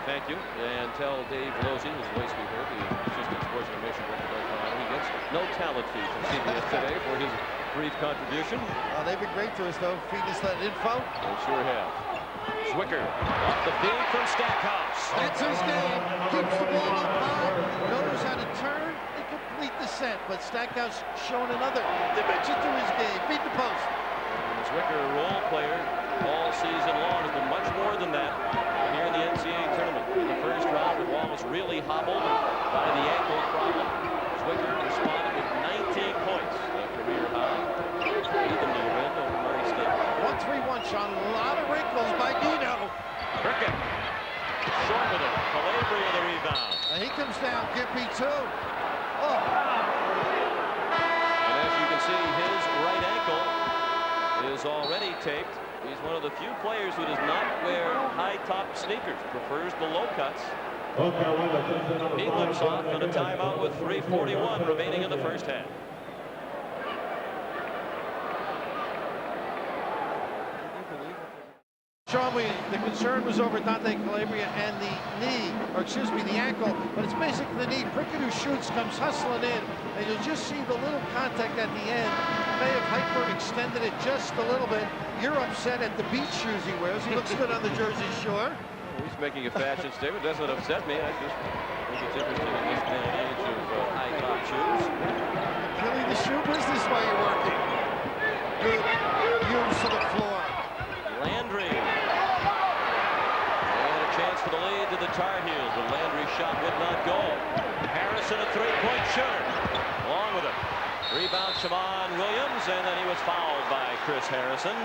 Thank you. And tell Dave Losey, whose voice we heard, the assistant sports information director of North Carolina, he gets no talent fee from CBS today for his brief contribution. They've been great to us, though, feeding us that info. They sure have. Zwicker off the feed from Stackhouse. That's his game. Keeps the ball up high, knows how to turn and complete descent. But Stackhouse showing another dimension to his game. Beat the post. And Zwicker, a role player all season long, has been much more than that here in the NCAA tournament. In the first round, when Wallace really hobbled by the ankle problem, Zwicker responded with 19 points, a career high. Even the win over Murray State. 1-3-1, Sean. A lot of wrinkles by Dino. Rickett, short with it. Calabria the rebound. And he comes down, Gippy too. Oh. And as you can see, his right ankle is already taped. He's one of the few players who does not wear high-top sneakers, prefers the low cuts. He looks off on a timeout with 3:41 remaining in the first half. Sean, the concern was over Dante Calabria and the knee, or excuse me, the ankle, but it's basically the knee. Prickett, who shoots, comes hustling in, and you'll just see the little contact at the end. May have hyper-extended it just a little bit. You're upset at the beach shoes he wears. He looks good on the Jersey Shore. He's making a fashion statement. Doesn't upset me. I just think it's interesting in this day and age of high-top shoes. Killing the shoe business while you're working. Good use of the floor. Landry. And a chance for the lead to the Tar Heels, but Landry's shot would not go. Harrison, a three-point shooter. Along with it. Rebound, Shammond Williams, and then he was fouled by Chris Harrison.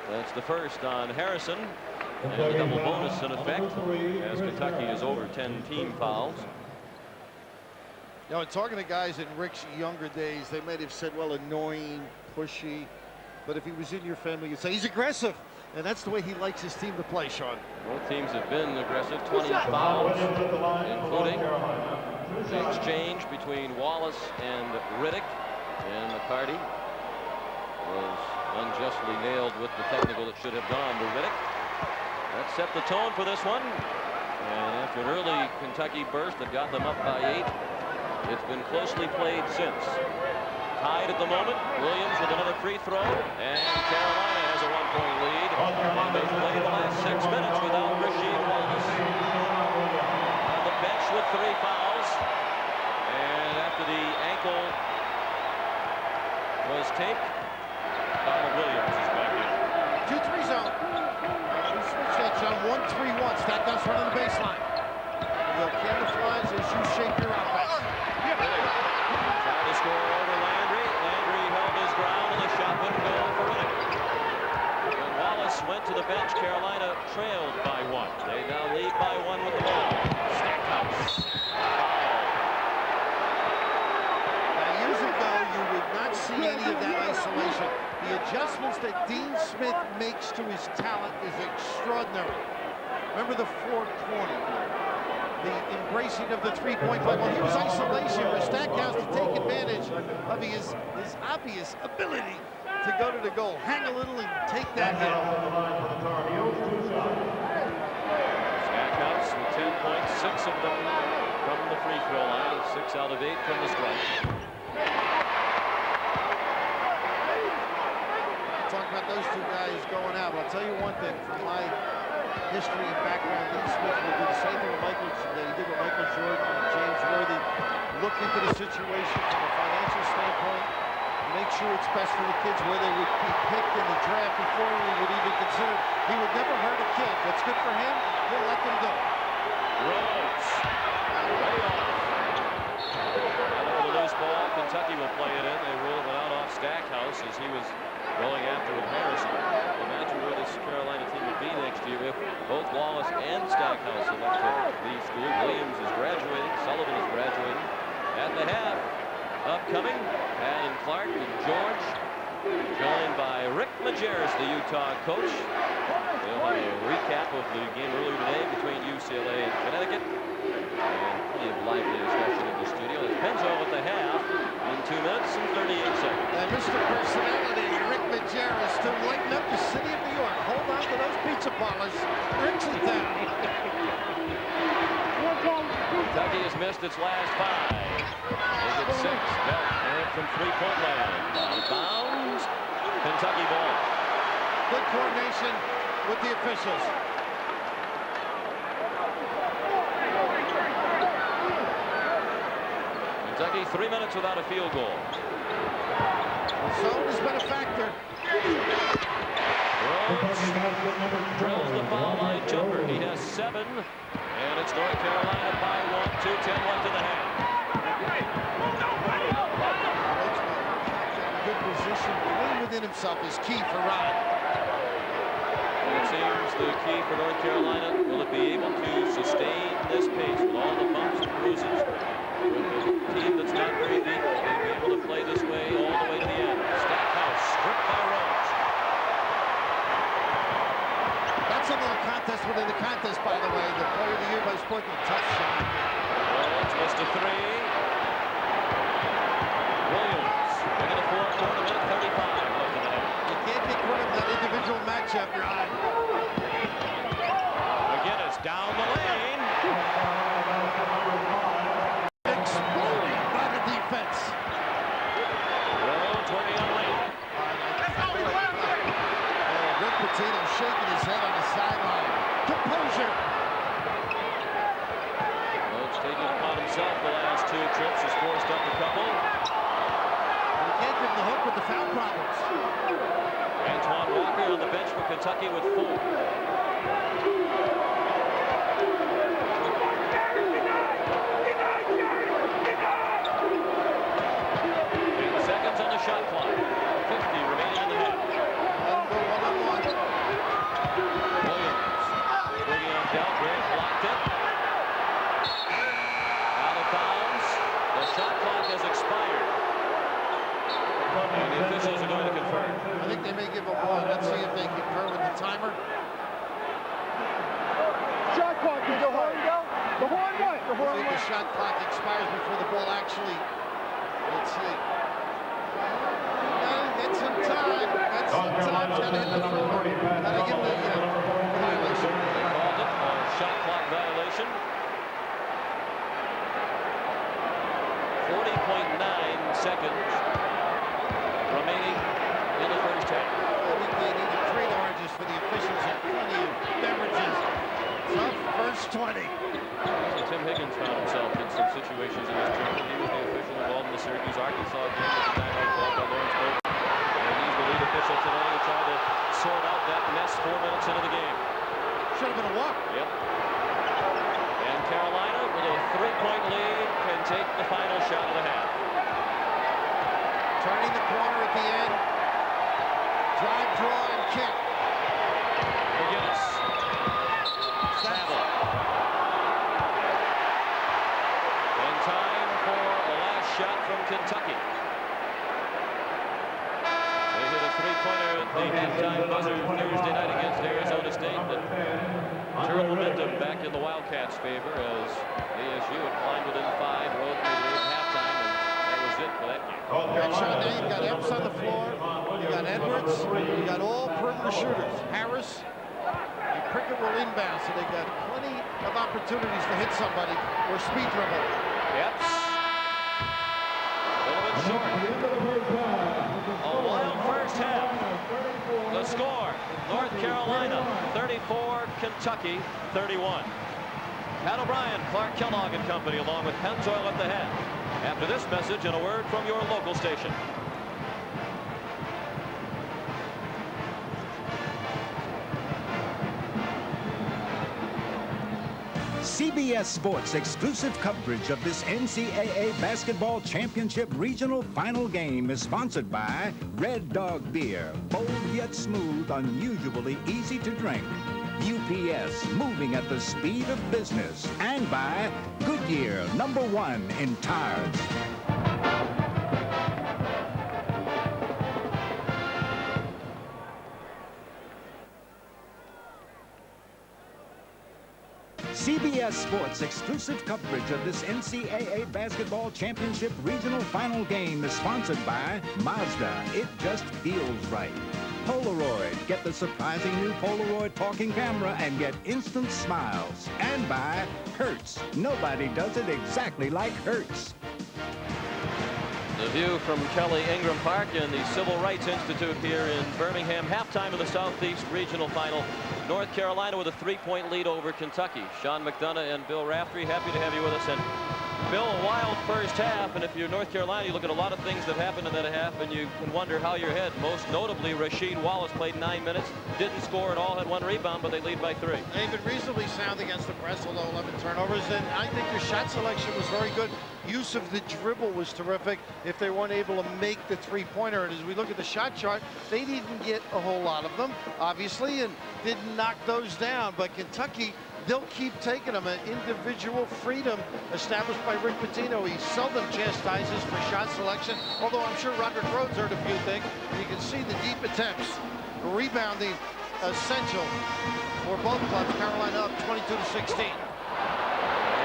That's the first on Harrison, and a double bonus in effect as Kentucky is over 10 team fouls. You know, in talking to guys in Rick's younger days, they might have said, well, annoying, pushy, but if he was in your family, you'd say he's aggressive, and that's the way he likes his team to play, Sean. Both teams have been aggressive, 20 fouls, including the exchange between Wallace and Riddick, and McCarty was unjustly nailed with the technical that should have gone to Riddick. That set the tone for this one, and after an early Kentucky burst that got them up by 8, it's been closely played since. Tied at the moment, Williams with another free throw, and Carolina has a 1-point lead, and they've played the last 6 minutes without Rasheed Wallace. On the bench with 3 fouls, and after the ankle 3-1. Stackhouse running the baseline. They'll camouflage as you shape your offense. Tried to score over Landry. Landry held his ground, and the shot wouldn't go for Riddick. When Wallace went to the bench, Carolina trailed by 1. They now lead by 1 with the ball. Stackhouse. Now, years ago, you would not see any of that isolation. The adjustments that Dean Smith makes to his talent is extraordinary. Remember the four corner, the embracing of the three-point play. Well, here's isolation for Stackhouse to take advantage of his obvious ability to go to the goal. Hang a little and take that hit. Stackhouse with 10 points, 6 of them from the free throw line, 6 out of 8 from the stripe. Talk about those two guys going out. I'll tell you one thing from my history and background. Dean Smith will do the same thing with Michael that he did with Michael Jordan and James Worthy. Look into the situation from a financial standpoint. Make sure it's best for the kids where they would be picked in the draft before we would even consider. He would never hurt a kid. What's good for him, he'll let them go. Rhodes. Way off. Out of the loose ball, Kentucky will play it in. They ruled it out off Stackhouse as he was going after with Harrison. Imagine where this Carolina team would be next year if both Wallace and Stackhouse elect to leave school. Williams is graduating. Sullivan is graduating. At the half, upcoming, Pat and Clark and George, joined by Rick Majerus, the Utah coach. They'll have a recap of the game earlier today between UCLA and Connecticut. And plenty of lively discussion in the studio. It's Penzo at the half in 2 minutes and 38 seconds. And Mr. Personality, Rick Majerus, to lighten up the city of New York. Hold on to those pizza parlors. Rick's in town. Kentucky has missed its last 5. They get 6. Delk from three-point land. Out of bounds. Kentucky ball. Good coordination with the officials. Kentucky 3 minutes without a field goal. The zone has been a factor. Rhodes drills the foul line jumper. He has 7. And it's North Carolina by 1, 2:10 left in the half. Good position, playing within himself is key for Rod. It seems the key for North Carolina, will it be able to sustain this pace with all the bumps and bruises? With a team that's not very deep, will they be able to play this way all the way to the end? Stackhouse stripped by Rhodes. That's a little contest within the contest, by the way. The player of the year by Sporting, tough shot. Rhodes missed a 3. Williams, making a 4-quarter minute, 35 left in the half. You can't get rid of that individual matchup, Rod. McInnis down the lane. Exploding by the defense. Rhodes working on lane. Rick Pitino shaking his head on the sideline. Composure. Rhodes taking it upon himself the last 2 trips. Has forced up a couple. You can't give him the hook with the foul problems. Antoine Walker on the bench for Kentucky with 4. 8 seconds on the shot clock. 50 remaining in the half. Go one-on-one. Williams swinging on Delk, blocked it. Out of bounds. The shot clock has expired. And the officials are going to confirm. I think they may give a 1. Let's see if they concur with the timer. Shot clock, did the horn go? The horn what? The I horn think went. the shot clock expires before the ball actually. Let's see. Get some time. That's some time. Gotta hit the floor. Gotta give the violation. They called it a shot clock violation. 40.9 seconds remaining in the first half. I think they need to trade oranges for the officials and plenty of beverages. Tough first 20. Tim Higgins found himself in some situations in this tournament. He was the official involved in the Syracuse-Arkansas game with the timeout called by Lawrence Burke. And he's the lead official today to try to sort out that mess 4 minutes into the game. Should have been a walk. Yep. And Carolina, with a 3-point lead, can take the final shot of the half. Turning the corner at the end. Drive, draw, and kick. McInnis. Travel. And time for a last shot from Kentucky. They hit a 3-pointer at the halftime buzzer Thursday night against Arizona State that turned momentum back in the Wildcats' favor as ASU had climbed within 5, rode through the lead at halftime, and that was it for that game. Great shot there. You've got Epps on the floor. You got Edwards. You got all perimeter shooters. Harris and Prickett will inbound, so they've got plenty of opportunities to hit somebody or speed dribble. Epps. A little bit short. A wild first half. The score, North Carolina 34, Kentucky 31. Pat O'Brien, Clark Kellogg and company, along with Pennzoil at the head. After this message and a word from your local station. CBS Sports exclusive coverage of this NCAA Basketball Championship Regional Final Game is sponsored by Red Dog Beer, bold yet smooth, unusually easy to drink. UPS, moving at the speed of business. And by Goodyear, #1 in tires. CBS Sports exclusive coverage of this NCAA Basketball Championship Regional Final Game is sponsored by Mazda. It just feels right. Polaroid. Get the surprising new Polaroid talking camera and get instant smiles. And by Hertz. Nobody does it exactly like Hertz. The view from Kelly Ingram Park and the Civil Rights Institute here in Birmingham. Halftime of the Southeast Regional Final. North Carolina with a 3-point lead over Kentucky. Sean McDonough and Bill Raftery, happy to have you with us. And Bill, a wild first half, and if you're North Carolina, you look at a lot of things that happened in that half, and you can wonder how you're ahead. Most notably, Rasheed Wallace played 9 minutes, didn't score at all, had 1 rebound, but they lead by 3. They've been reasonably sound against the press, although 11 turnovers, and I think your shot selection was very good. Use of the dribble was terrific if they weren't able to make the 3-pointer. And as we look at the shot chart, they didn't get a whole lot of them, obviously, and didn't knock those down. But Kentucky, they'll keep taking them. An individual freedom established by Rick Pitino. He seldom chastises for shot selection, although I'm sure Rodrick Rhodes heard a few things. You can see the deep attempts. Rebounding essential for both clubs. Carolina up 22-16.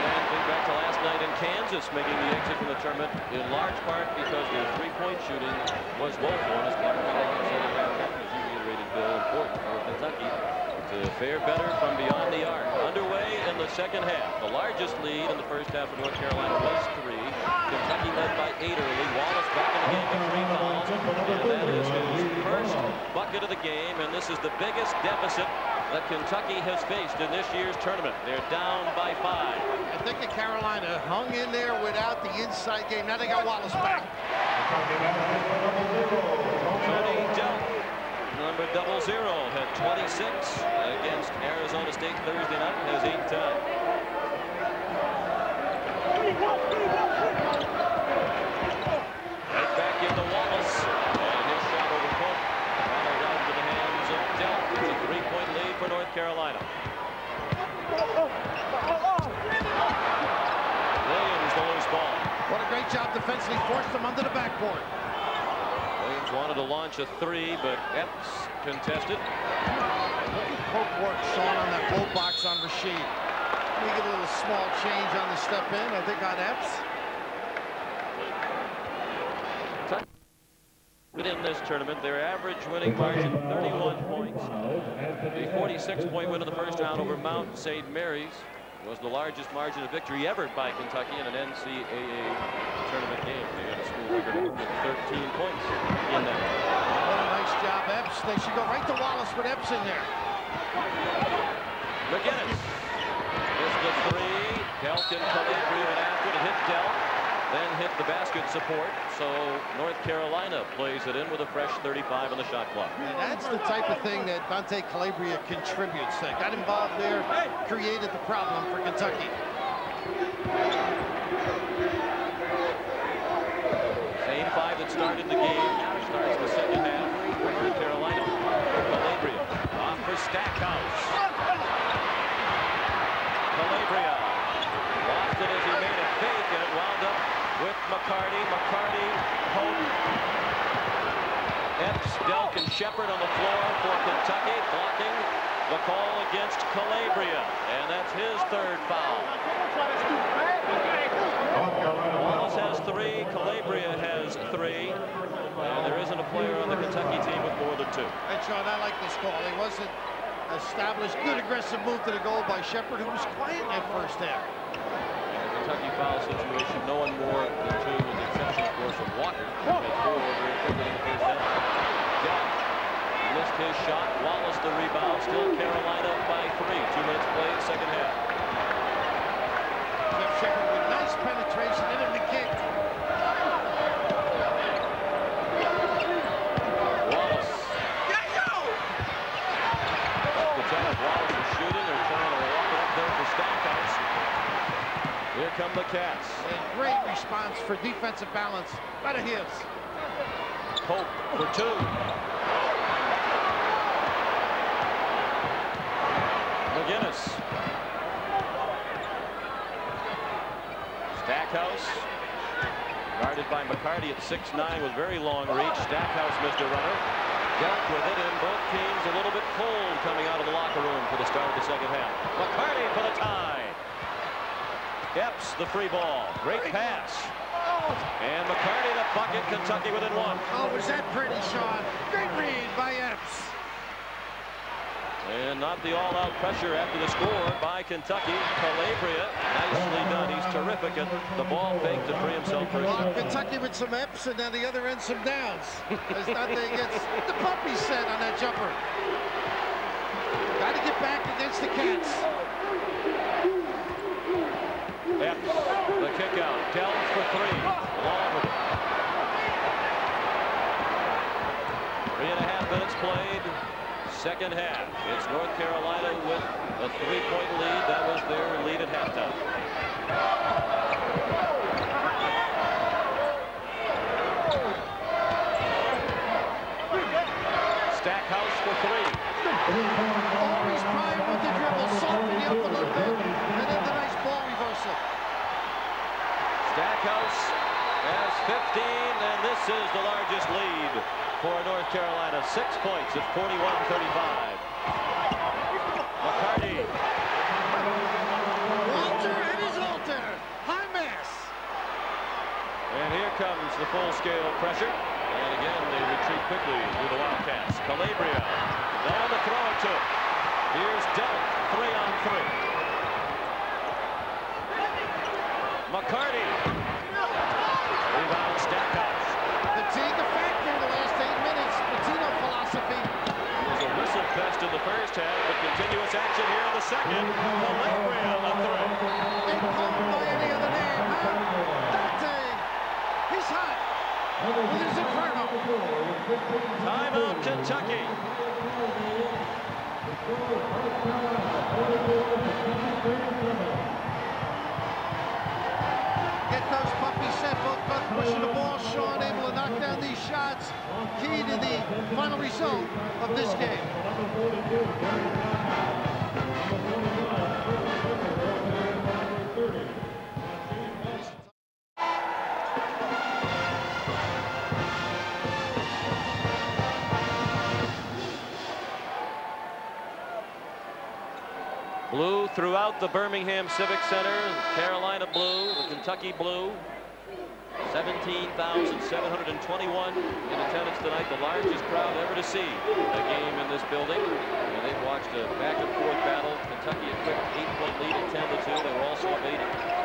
And think back to last night in Kansas, making the exit from the tournament in large part because their 3-point shooting was woeful. And as part of what they said about that, as you reiterated, Bill, important for Kentucky to fare better from beyond the arc. Underway in the second half. The largest lead in the first half for North Carolina was 3. Kentucky led by 8 early. Wallace back in the game with 3 fouls. And that is his first bucket of the game. And this is the biggest deficit that Kentucky has faced in this year's tournament. They're down by 5. I think that Carolina hung in there without the inside game. Now they got Wallace back. Tony Delk, number 00, had 26 against Arizona State Thursday night, has 8 tonight. Right back into Wallace, and his shot over Pope. Followed out into the hands of Delk. It's a 3-point lead for North Carolina. Williams, the loose ball. What a great job defensively, forced them under the backboard. Williams wanted to launch a 3, but Epps contested. Look at Pope work, Sean, on that low box on Rasheed. Let me get a little small change on the step in, I think, on Epps. In this tournament, their average winning margin 31 points. The 46-point win in the first round over Mount St. Mary's was the largest margin of victory ever by Kentucky in an NCAA tournament game. They had a school record of 13 points in that. What a nice job, Epps. They should go right to Wallace with Epps in there. McInnis. Missed the 3. Delk and Calabria went after it. Hit Delk. then hit the basket support. So North Carolina plays it in with a fresh 35 on the shot clock. And that's the type of thing that Dante Calabria contributes. That got involved there, created the problem for Kentucky. Same five that started the game. Starts the second half for North Carolina. Calabria off for Stackhouse. Calabria lost it as he made a fake, and it wound up with McCarty. McCarty, Hope, Epps, Delk, and Shepard on the floor for Kentucky, blocking the call against Calabria, and that's his third foul. Wallace has 3, Calabria has 3, and there isn't a player on the Kentucky team with more than 2. And Sean, I like this call. It wasn't established. Good aggressive move to the goal by Shepard, who was quiet in that first half. In the Kentucky foul situation, no one more than 2, with the exception, of course, of Walker, who had 4 very quickly in the first half. Delk missed his shot. Wallace the rebound. Still Carolina by 3. 2 minutes played, second half. Jeff Shepard with nice penetration into the kick. Wallace. Wallace is shooting. They're trying to walk it up there for Stackhouse. Here come the Cats. And great response for defensive balance by the Hibs. Pope for 2. McInnis. Stackhouse. Guarded by McCarty at 6'9" with very long reach. Stackhouse missed a runner. Delk with it, and both teams a little bit cold coming out of the locker room for the start of the second half. McCarty for the tie. Epps the free ball. Great pass. And McCarty the bucket. Kentucky within 1. Oh, was that pretty, Sean? Great read by Epps. And not the all-out pressure after the score by Kentucky. Calabria, nicely done. He's terrific at the ball fake to free himself for a Well, shot. Kentucky with some Epps, and then the other end some downs. As Dante gets the puppy set on that jumper. Got to get back against the Cats. Epps, the kick out. Delk for 3. Long with it. 3.5 minutes played. Second half. It's North Carolina with a 3-point lead. That was their lead at halftime. Stackhouse for 3. Always prime with the dribble, softening up a little bit, and then the nice ball reversal. Stackhouse has 15, and this is the largest lead for North Carolina. 6 points at 41-35. McCarty. Walter and his altar. High mass. And here comes the full-scale pressure. And again, they retreat quickly through the Wildcats. Calabria. No one to throw it to. Here's Delk. 3-on-3. McCarty. Rebound Stackhouse. Fatigue a factor in the last 8 minutes. Pitino philosophy. It was a whistle fest in the first half, but continuous action here in the second. Calabria a 3. Ain't called by any other name, huh? Dante. He's hot. With his inferno. Timeout, Kentucky. Get those puppies set, both pushing the ball. Sean able to knock down these shots. Key to the final result of this game. Blue throughout the Birmingham Civic Center. Carolina blue, the Kentucky blue. 17,721 in attendance tonight, the largest crowd ever to see a game in this building. And they've watched a back-and-forth battle. Kentucky a quick 8-point lead at 10-2. They were also up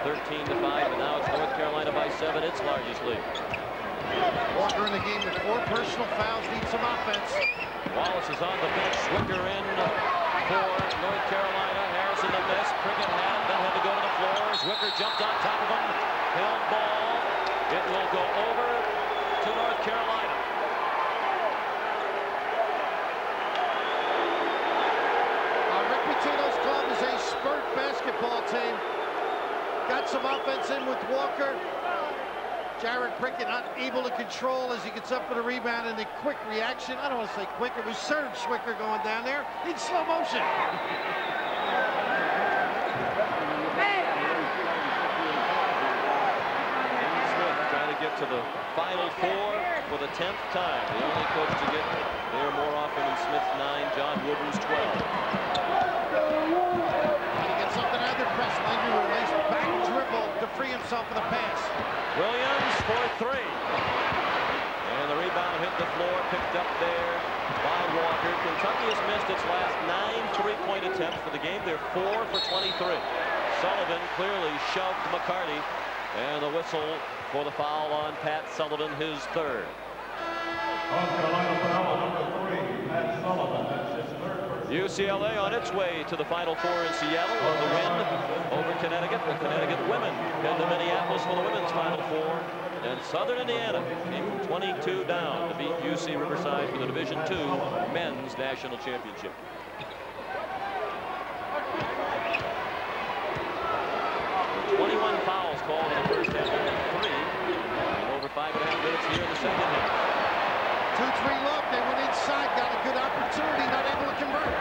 13-5, and now it's North Carolina by 7, its largest lead. Walker in the game with 4 personal fouls, needs some offense. Wallace is on the bench. Zwicker in for North Carolina. Harrison the miss. Prickett had to go to the floor. Zwicker jumped on top of him. Held ball. some offense in with Walker. Jared Prickett not able to control as he gets up for the rebound, and the quick reaction. I don't want to say quick, it was Serge Schwicker going down there in slow motion. Smith trying to get to the Final Four for the 10th time. The only coach to get there more often than Smith 9, John Wooden's 12. Trying to get something out of the press. Landry with a nice back dribble to free himself of the pass. Williams for 3. And the rebound hit the floor, picked up there by Walker. Kentucky has missed its last 9 3-point attempts for the game. They're 4 for 23. Sullivan clearly shoved McCarty, and the whistle for the foul on Pat Sullivan, his 3rd. North Carolina foul number 3, Pat Sullivan. That's his 3rd. UCLA on its way to the Final Four in Seattle on the win over Connecticut. The Connecticut women head to Minneapolis for the women's Final Four. And Southern Indiana came from 22 down to beat UC Riverside for the Division II men's national championship. Fouls called in the first half, only 3, and over 5.5 minutes here in the second half. 2-3 look, they went inside, got a good opportunity, not able to convert.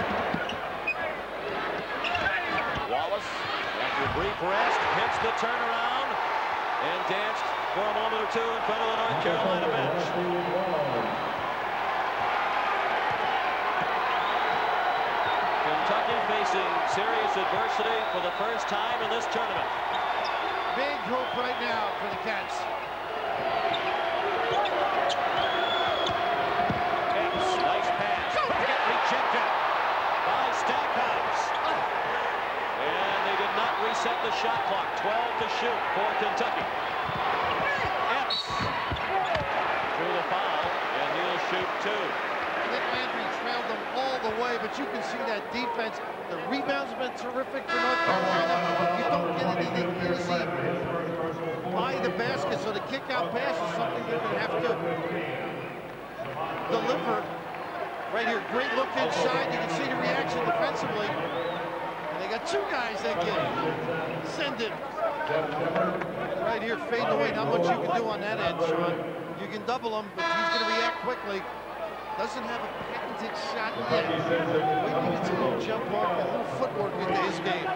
Wallace, after a brief rest, hits the turnaround and danced for a moment or two in front of the North Carolina bench. Kentucky facing serious adversity for the first time in this tournament. Big hoop right now for the Cats. Nice pass. Get rejected by Stackhouse. And they did not reset the shot clock. 12 to shoot for Kentucky. Epps through the foul, and he'll shoot 2. I think Landry trailed them all the way, but you can see that defense. The rebounds have been terrific for North Carolina. You don't get anything easy by the basket, so the kick-out pass is something they're going to have to deliver. Right here, great look inside. You can see the reaction defensively. And they got 2 guys that can send it. Right here, fading away. Not much you can do on that end, Sean. You can double him, but he's going to react quickly. Doesn't have a patented shot yet. Wait till he gets a little jump off, a little footwork into his game.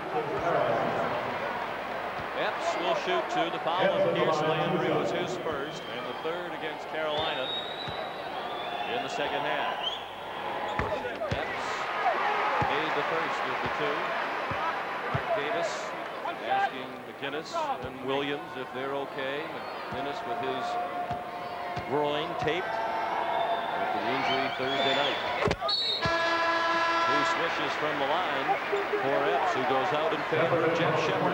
Epps will shoot 2. The foul on Pierce Landry was his first, and the 3rd against Carolina in the second half. Epps made the first of the 2. Mark Davis asking McInnis and Williams if they're okay. McInnis with his groin taped after the injury Thursday night. He swishes from the line for Epps, who goes out in favor of Jeff Shepard.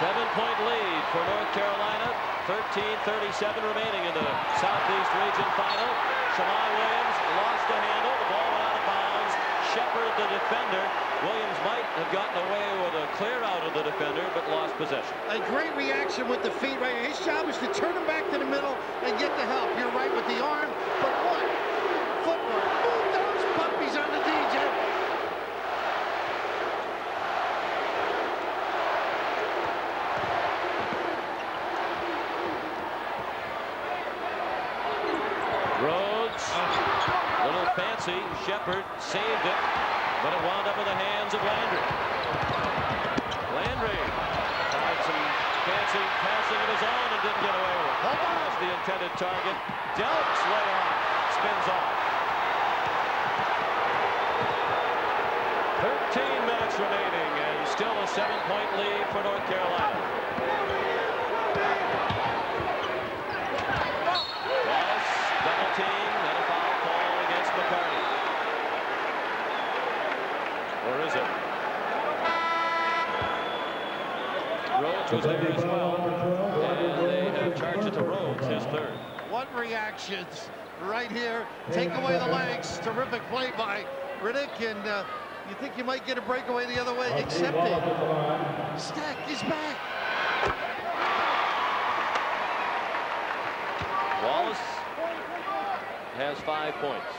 7-point lead for North Carolina. 13:37 remaining in the Southeast Region Final. Shamai Williams lost the handle. The ball went out of bounds. Shepard, the defender. Williams might have gotten away with a clear out of the defender, but lost possession. A great reaction with the feet right here. His job is to turn him back to the middle and get the help. You're right with the arm, but what? Footwork. Move those puppies on the DJ. Rhodes, a little fancy. Shepard saved it, but it wound up in the hands of Landry. Landry tried some fancy passing of his own and didn't get away with it. That's the intended target. Delk's layoff spins off. 13 minutes remaining and still a 7-point lead for North Carolina. Wallace double team and a foul call against McCarty. Or is it? Rhodes was there as well. And they have charged it to Rhodes, his 3rd. What reactions right here. Take away the legs. Terrific play by Riddick, and you think you might get a breakaway the other way, except it. Stack is back. Wallace has 5 points.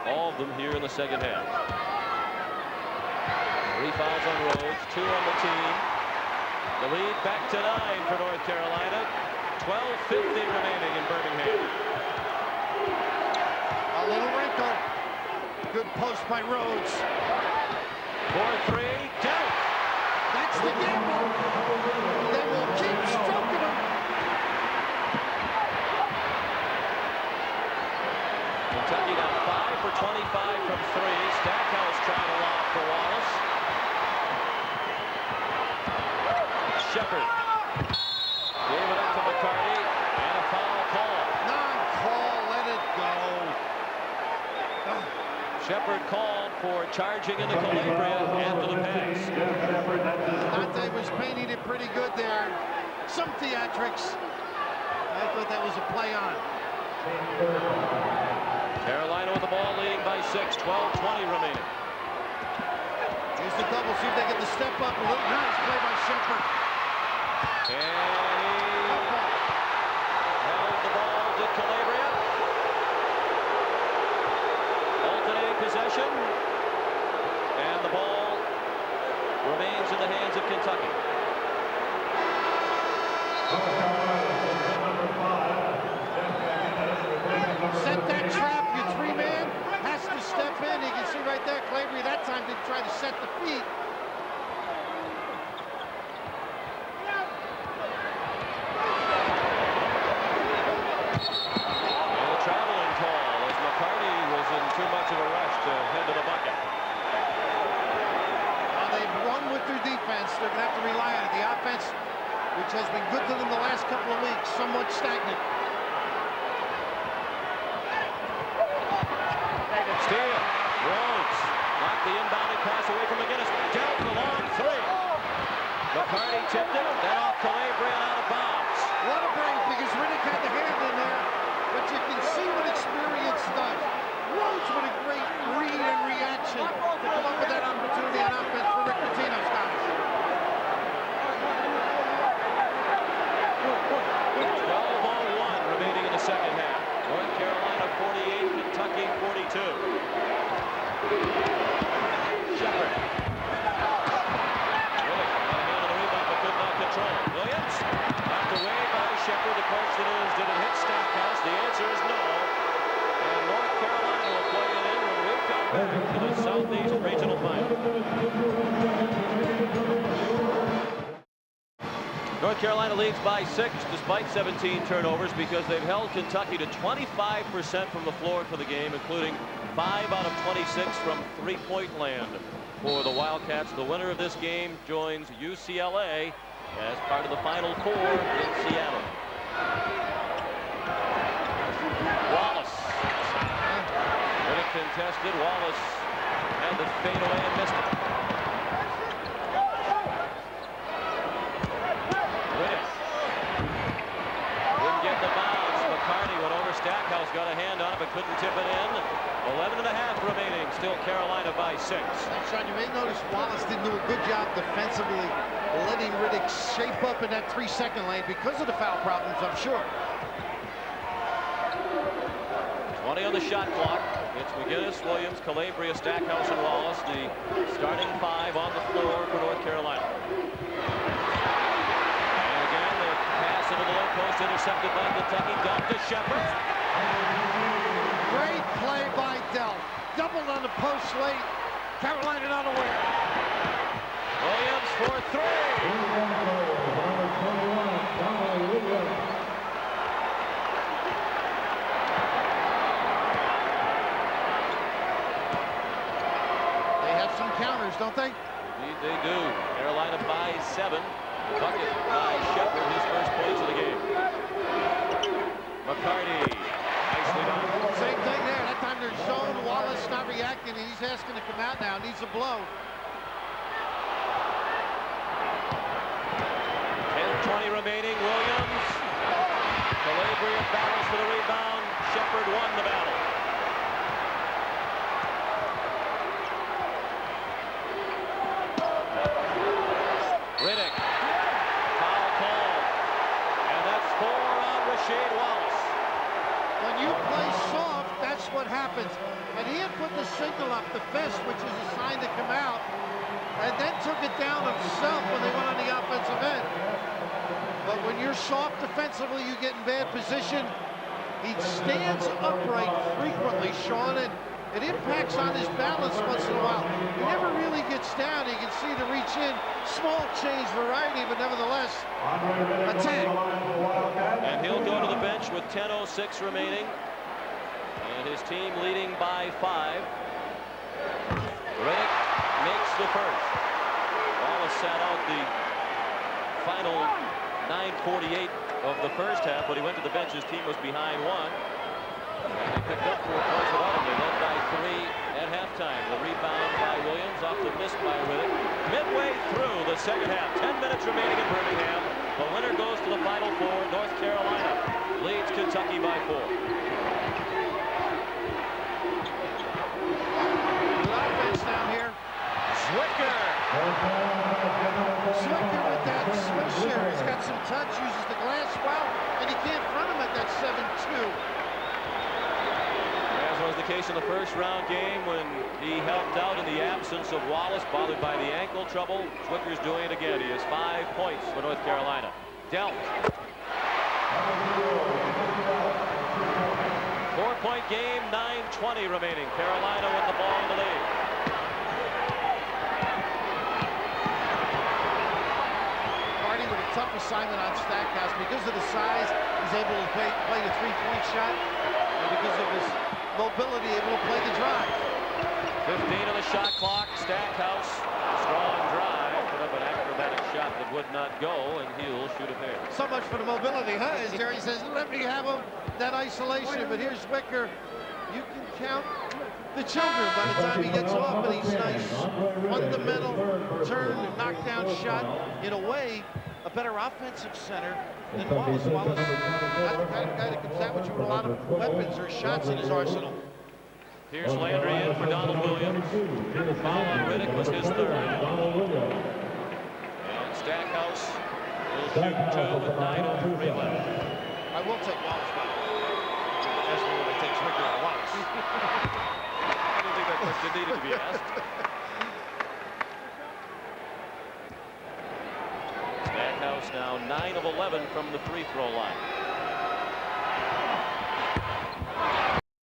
All of them here in the second half. 3 fouls on Rhodes, 2 on the team. The lead back to 9 for North Carolina. 12:50 remaining in Birmingham. A little wrinkle. Good post by Rhodes. 4-3, Delk. That's the gamble. They will keep stroking him. Kentucky now 5 for 25 from 3. Stackhouse trying to lob for Wallace. Shepard gave it up to McCarty, and a foul call. Non-call, let it go. Shepard called for charging into Calabria after the pass. Dante was painting it pretty good there. Some theatrics. I thought that was a play on. Carolina with the ball, leading by 6, 12:20 remaining. Here's the double, see if they get the step up. A little nice play by Shepard. And he held the ball to Calabria. Alternating possession. And the ball remains in the hands of Kentucky. Set that trap, your 3-man has to step in. You can see right there, Calabria that time didn't try to set the feet. And a traveling call as McCarty was in too much of a rush to head to the bucket. They've won with their defense. They're going to have to rely on it. The offense, which has been good to them the last couple of weeks, somewhat stagnant. Steal. Rhodes knocked the inbounding pass away from McInnis. Delk the long 3. McCarty tipped it, then off Calabria and out of bounds. What a break, because Riddick had the hand in there. But you can see what experience does. Rhodes with a great read and reaction to come up with that opportunity on offense for Rick Pitino's guys. 12:01 remaining in the second half. North Carolina 48, Kentucky 42. Shepard. Riddick got a hand on the rebound but could not control it. Williams knocked away by Shepard. The question is, did it hit Stackhouse? The answer is no. And North Carolina will play it in when we come back to the Southeast Regional Final. North Carolina leads by 6 despite 17 turnovers because they've held Kentucky to 25% from the floor for the game, including 5 out of 26 from three-point land. For the Wildcats, the winner of this game joins UCLA as part of the Final Four in Seattle. Wallace. Riddick contested. Wallace had the fade away and missed it. Stackhouse got a hand on it, but couldn't tip it in. 11 and a half remaining. Still Carolina by 6. Sean, you may notice Wallace didn't do a good job defensively letting Riddick shape up in that 3-second lane because of the foul problems, I'm sure. 20 on the shot clock. It's McInnis, Williams, Calabria, Stackhouse, and Wallace. The starting 5 on the floor for North Carolina. Into the low post, intercepted by Kentucky. Delk to Shepard. Great play by Delk. Doubled on the post late. Carolina not aware. Williams for 3. They have some counters, don't they? Indeed they do. Carolina by 7. Bucket by Shepard, his first points of the game. McCarty, nicely done. Same thing there. That time they're zone. Wallace not reacting, and he's asking to come out now. Needs a blow. 10:20 remaining. Williams. Calabria battles for the rebound. Shepard won the battle. Riddick. Rasheed Wallace. When you play soft, that's what happens. happens. And he had put the signal up, the fist, which is a sign to come out, and then took it down himself when they went on the offensive end. But when you're soft defensively, you get in bad position. He stands upright frequently, Sean, and it impacts on his balance once in a while. He never really gets down. You can see the reach in. Small change variety, but nevertheless, attack. And he'll go to the bench with 10:06 remaining. And his team leading by 5. Rodrick makes the first. Wallace sat out the final 9:48 of the first half, but he went to the bench. His team was behind 1. And they picked up 4 points without him. They led by 3 at halftime. The rebound by Williams off the miss by Rodrick. Midway through the second half, 10 minutes remaining in Birmingham. The winner goes to the Final Four. North Carolina leads Kentucky by 4. Down here. Zwicker. Zwicker with that swisher. He's got some touch, uses the glass well, and he can't front him at that 7-2. As was the case in the first round game when he helped out in the absence of Wallace, bothered by the ankle trouble. Zwicker's doing it again. He has 5 points for North Carolina. Delk. 4-point game, 9:20 remaining. Carolina with the ball in the lead. Tough assignment on Stackhouse. Because of the size, he's able to play the 3-point shot, and because of his mobility, able to play the drive. 15 on the shot clock. Stackhouse, strong drive, put up an acrobatic shot that would not go, and he'll shoot a pair. So much for the mobility, huh? As Jerry says, let me have him that isolation. But here's Zwicker. You can count the children by the time he gets off, and he's nice, fundamental turn and knockdown shot. In a way, a better offensive center than Wallace. Wallace, not the kind of guy that can sandwich you with a lot of weapons or shots in his arsenal. Here's Landry in for Donald Williams. Foul on Rodrick was his 3rd. And Stackhouse will shoot 2 with 9:03 left. I will take Wallace back. Ask me when I take Zwicker out of Wallace. I didn't think that question needed to be asked. Stackhouse now 9 of 11 from the free throw line.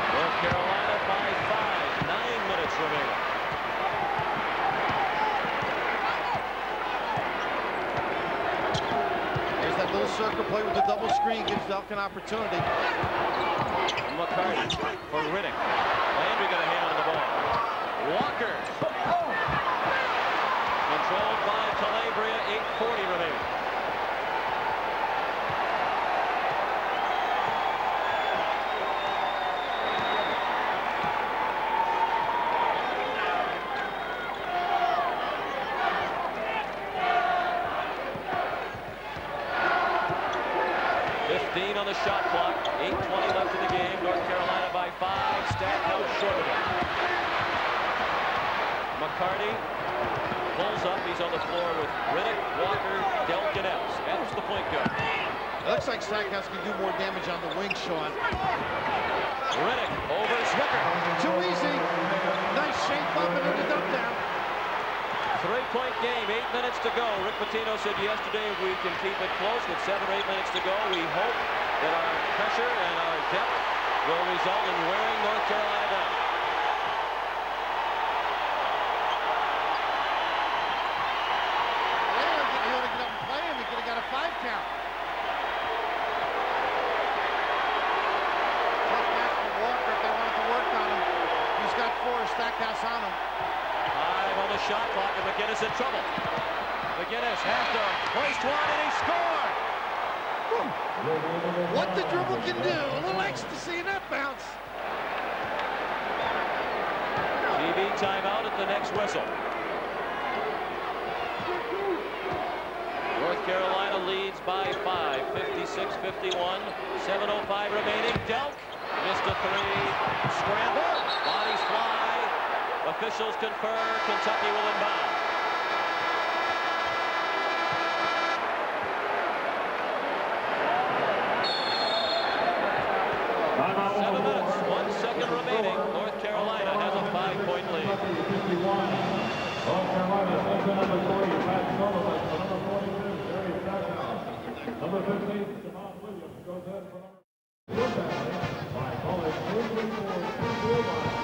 North Carolina by 5, 9 minutes remaining. There's that little circle play with the double screen, gives Delk an opportunity. McCarty for Rodrick. Landry got a hand on the ball. Walker. Controlled by Calabria, 8:40 remaining. On the shot clock, 8:20 left in the game. North Carolina by 5. Stackhouse short of it. McCarty pulls up. He's on the floor with Rodrick, Walker, Delk, and Epps. Epps the point guard. It looks like Stackhouse can do more damage on the wing, Sean. Rodrick over Zwicker. Too easy. Nice shape up and in the dump down. 3-point game, 8 minutes to go. Rick Pitino said yesterday we can keep it close with 7 or 8 minutes to go. We hope that our pressure and our depth will result in wearing North Carolina down. He ought to get up and play him. He could have got a 5 count. Tough match for Walker if they wanted to work on him. He's got 4, Stackhouse on him. 5 on the shot clock, and McInnis in trouble. McInnis has to place one, and he scored! What the dribble can do. A little ecstasy in that bounce. TV timeout at the next whistle. North Carolina leads by 5, 56-51, 7:05 remaining. Delk missed a 3, scramble, bodies fly. Officials confer, Kentucky will inbound. Seven minutes, 1 second remaining. remaining. North Carolina has a 5-point lead. North Carolina sends in number 40, Pat Sullivan. For number 42, Jerry Stackhouse. Number 15, Jamon Williams goes in for number 2 by calling 334-201.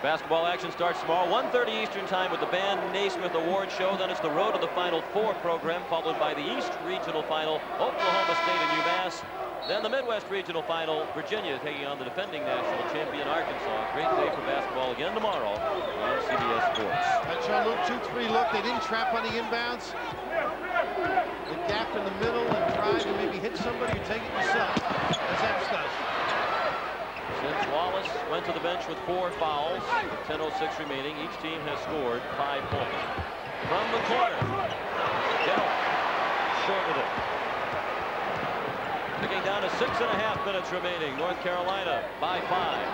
Basketball action starts tomorrow, 1:30 Eastern Time with the Van Naismith Award Show. Then it's the Road to the Final Four program, followed by the East Regional Final, Oklahoma State and UMass. Then the Midwest Regional Final, Virginia taking on the defending national champion Arkansas. Great day for basketball again tomorrow on CBS Sports. That Jean-Luc 2-3 look. They didn't trap on the inbounds. The gap in the middle and try to maybe hit somebody or take it yourself, as Epps does. Since Wallace went to the bench with 4 fouls, 10:06 remaining, each team has scored 5 points. From the corner, Delk short with it. Picking down to 6.5 minutes remaining. North Carolina by 5.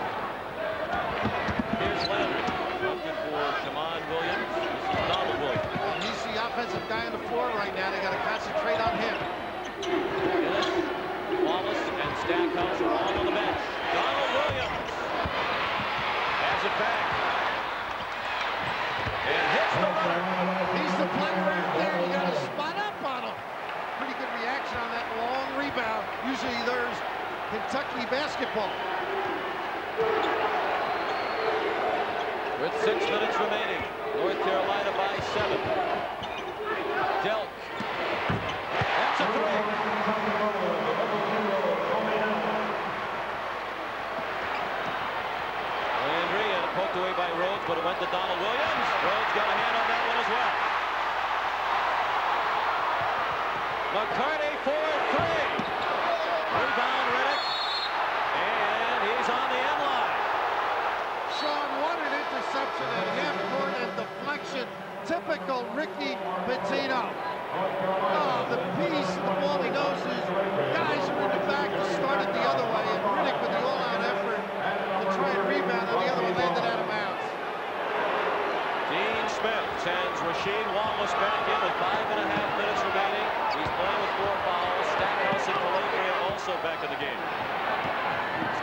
Here's Landry. Looking for Jamon Williams. This is Donald Williams. He's the offensive guy on the floor right now. They got to concentrate on him. Yes. Wallace and Stackhouse are all on the bench. Donald Williams has it back. And hits the runner. He's the player right there. You got to spot up on him. Pretty good reaction on that long rebound. Usually there's Kentucky basketball. With 6 minutes remaining, North Carolina by 7. Delk. That's a 3. Poked away by Rhodes, but it went to Donald Williams. Rhodes got a hand on that one as well. McCarty for 3. Rebound Riddick. And he's on the end line. Sean, what an interception at half court and deflection. Typical Ricky Pitino. Oh, the piece, the ball he knows is guys are in the back to start it the other way. And Riddick with the all-out effort to try and rebound on the other one, landed out of bounds. Dean Smith sends Rasheed Wallace back in with 5.5 minutes remaining. He's playing with 4 fouls. Stackhouse and Calabria also back in the game.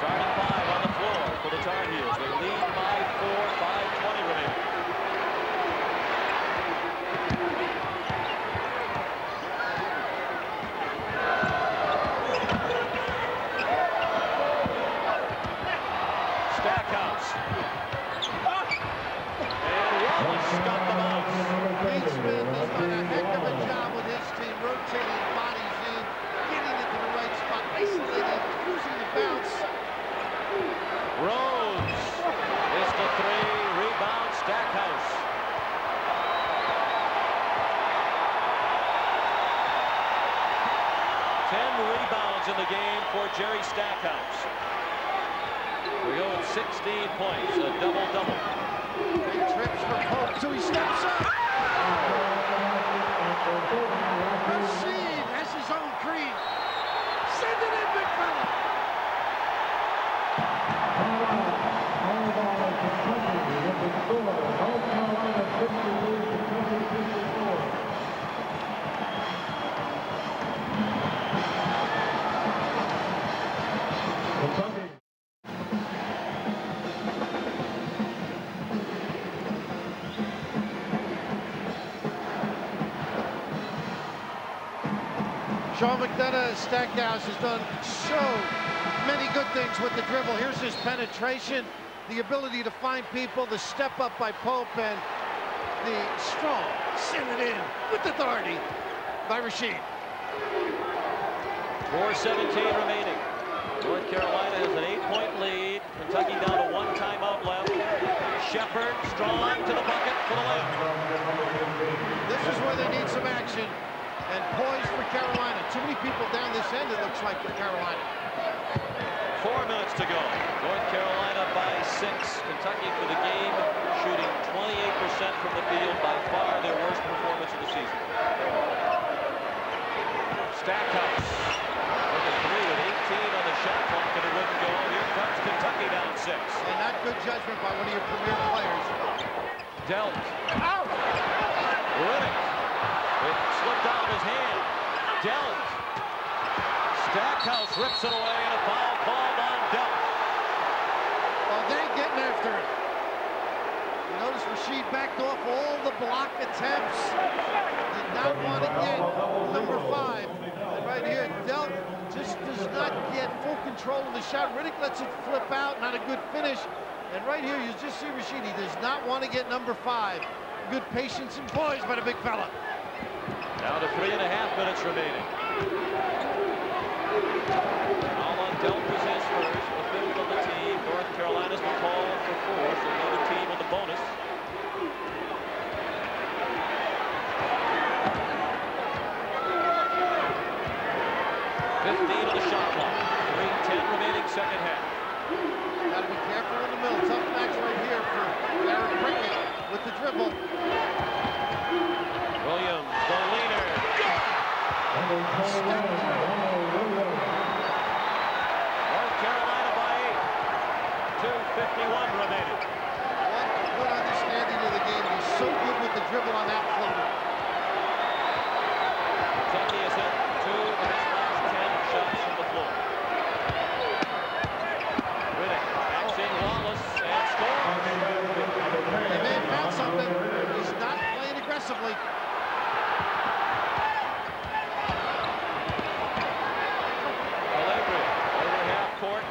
Starting 5 on the floor for the Tar Heels. They lead by 4, 5:20 remaining. Stackhouse. And Wallace got the bounce. Dean Smith has done a heck of a job with his team, rotating bodies in, getting into the right spot, isolating, using the bounce. Rhodes is the 3. Rebound Stackhouse. Rebounds in the game for Jerry Stackhouse. We go with 16 points, a double-double. Big trips for Pope, so he steps up. Rasheed has his own cream. Send it in, big fella. Sean McDonough, Stackhouse has done so many good things with the dribble. Here's his penetration, the ability to find people, the step up by Pope, and the strong send it in with authority by Rasheed. 4:17 remaining. North Carolina has an 8-point lead. Kentucky down to 1 timeout left. Shepard strong to the bucket for the layup. This is where they need some action. And poised for Carolina. Too many people down this end, it looks like, for Carolina. 4 minutes to go. North Carolina by 6. Kentucky for the game, shooting 28% from the field, by far their worst performance of the season. Stackhouse with a 3 with 18 on the shot clock, and it wouldn't go. Here comes Kentucky down 6. And not good judgment by one of your premier players. Delk. Out! Riddick. It slipped out of his hand. Delk. Stackhouse rips it away, and a foul called on Delk. Well, they're getting after it. You notice Rasheed backed off all the block attempts. Did not want to get number 5. And right here, Delk just does not get full control of the shot. Riddick lets it flip out, not a good finish. And right here, you just see Rasheed, he does not want to get number 5. Good patience and poise by the big fella. Down to 3.5 minutes remaining. All on Delk was his first, the 5th on the team. North Carolina's been called for 4, so another team with a bonus. On the shot clock. 3:10 remaining second half. Got to be careful in the middle. Tough match right here for Aaron Prickett with the dribble. Williams, the leader. North Carolina by 8. 2:51 remaining. What a good understanding of the game. He's so good with the dribble on that floater. Kentucky is in 2 of his last 10 shots from the floor. Riddick backs in Wallace and scores. They may have found something. He's not playing aggressively. Calabria over half court.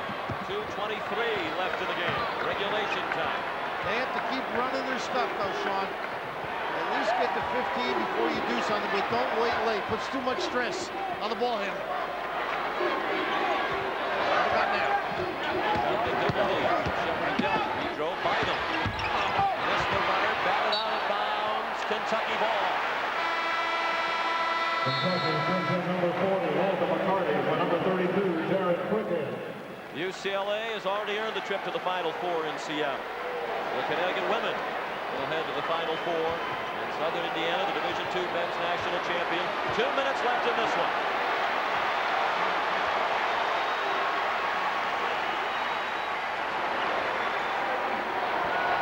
2:23 left in the game. Regulation time. They have to keep running their stuff, though, Sean. At least get to 15 before you do something, but don't wait late. Puts too much stress on the ball handler. What about now? He drove by them. Missed the runner, batted out of bounds. Kentucky ball. Kentucky sends in number 40, Walter McCarty, for number 32, Jerry Stackhouse. UCLA has already earned the trip to the Final Four in Seattle. The Connecticut women will head to the Final Four in Southern Indiana, the Division II men's national champion. 2 minutes left in this one.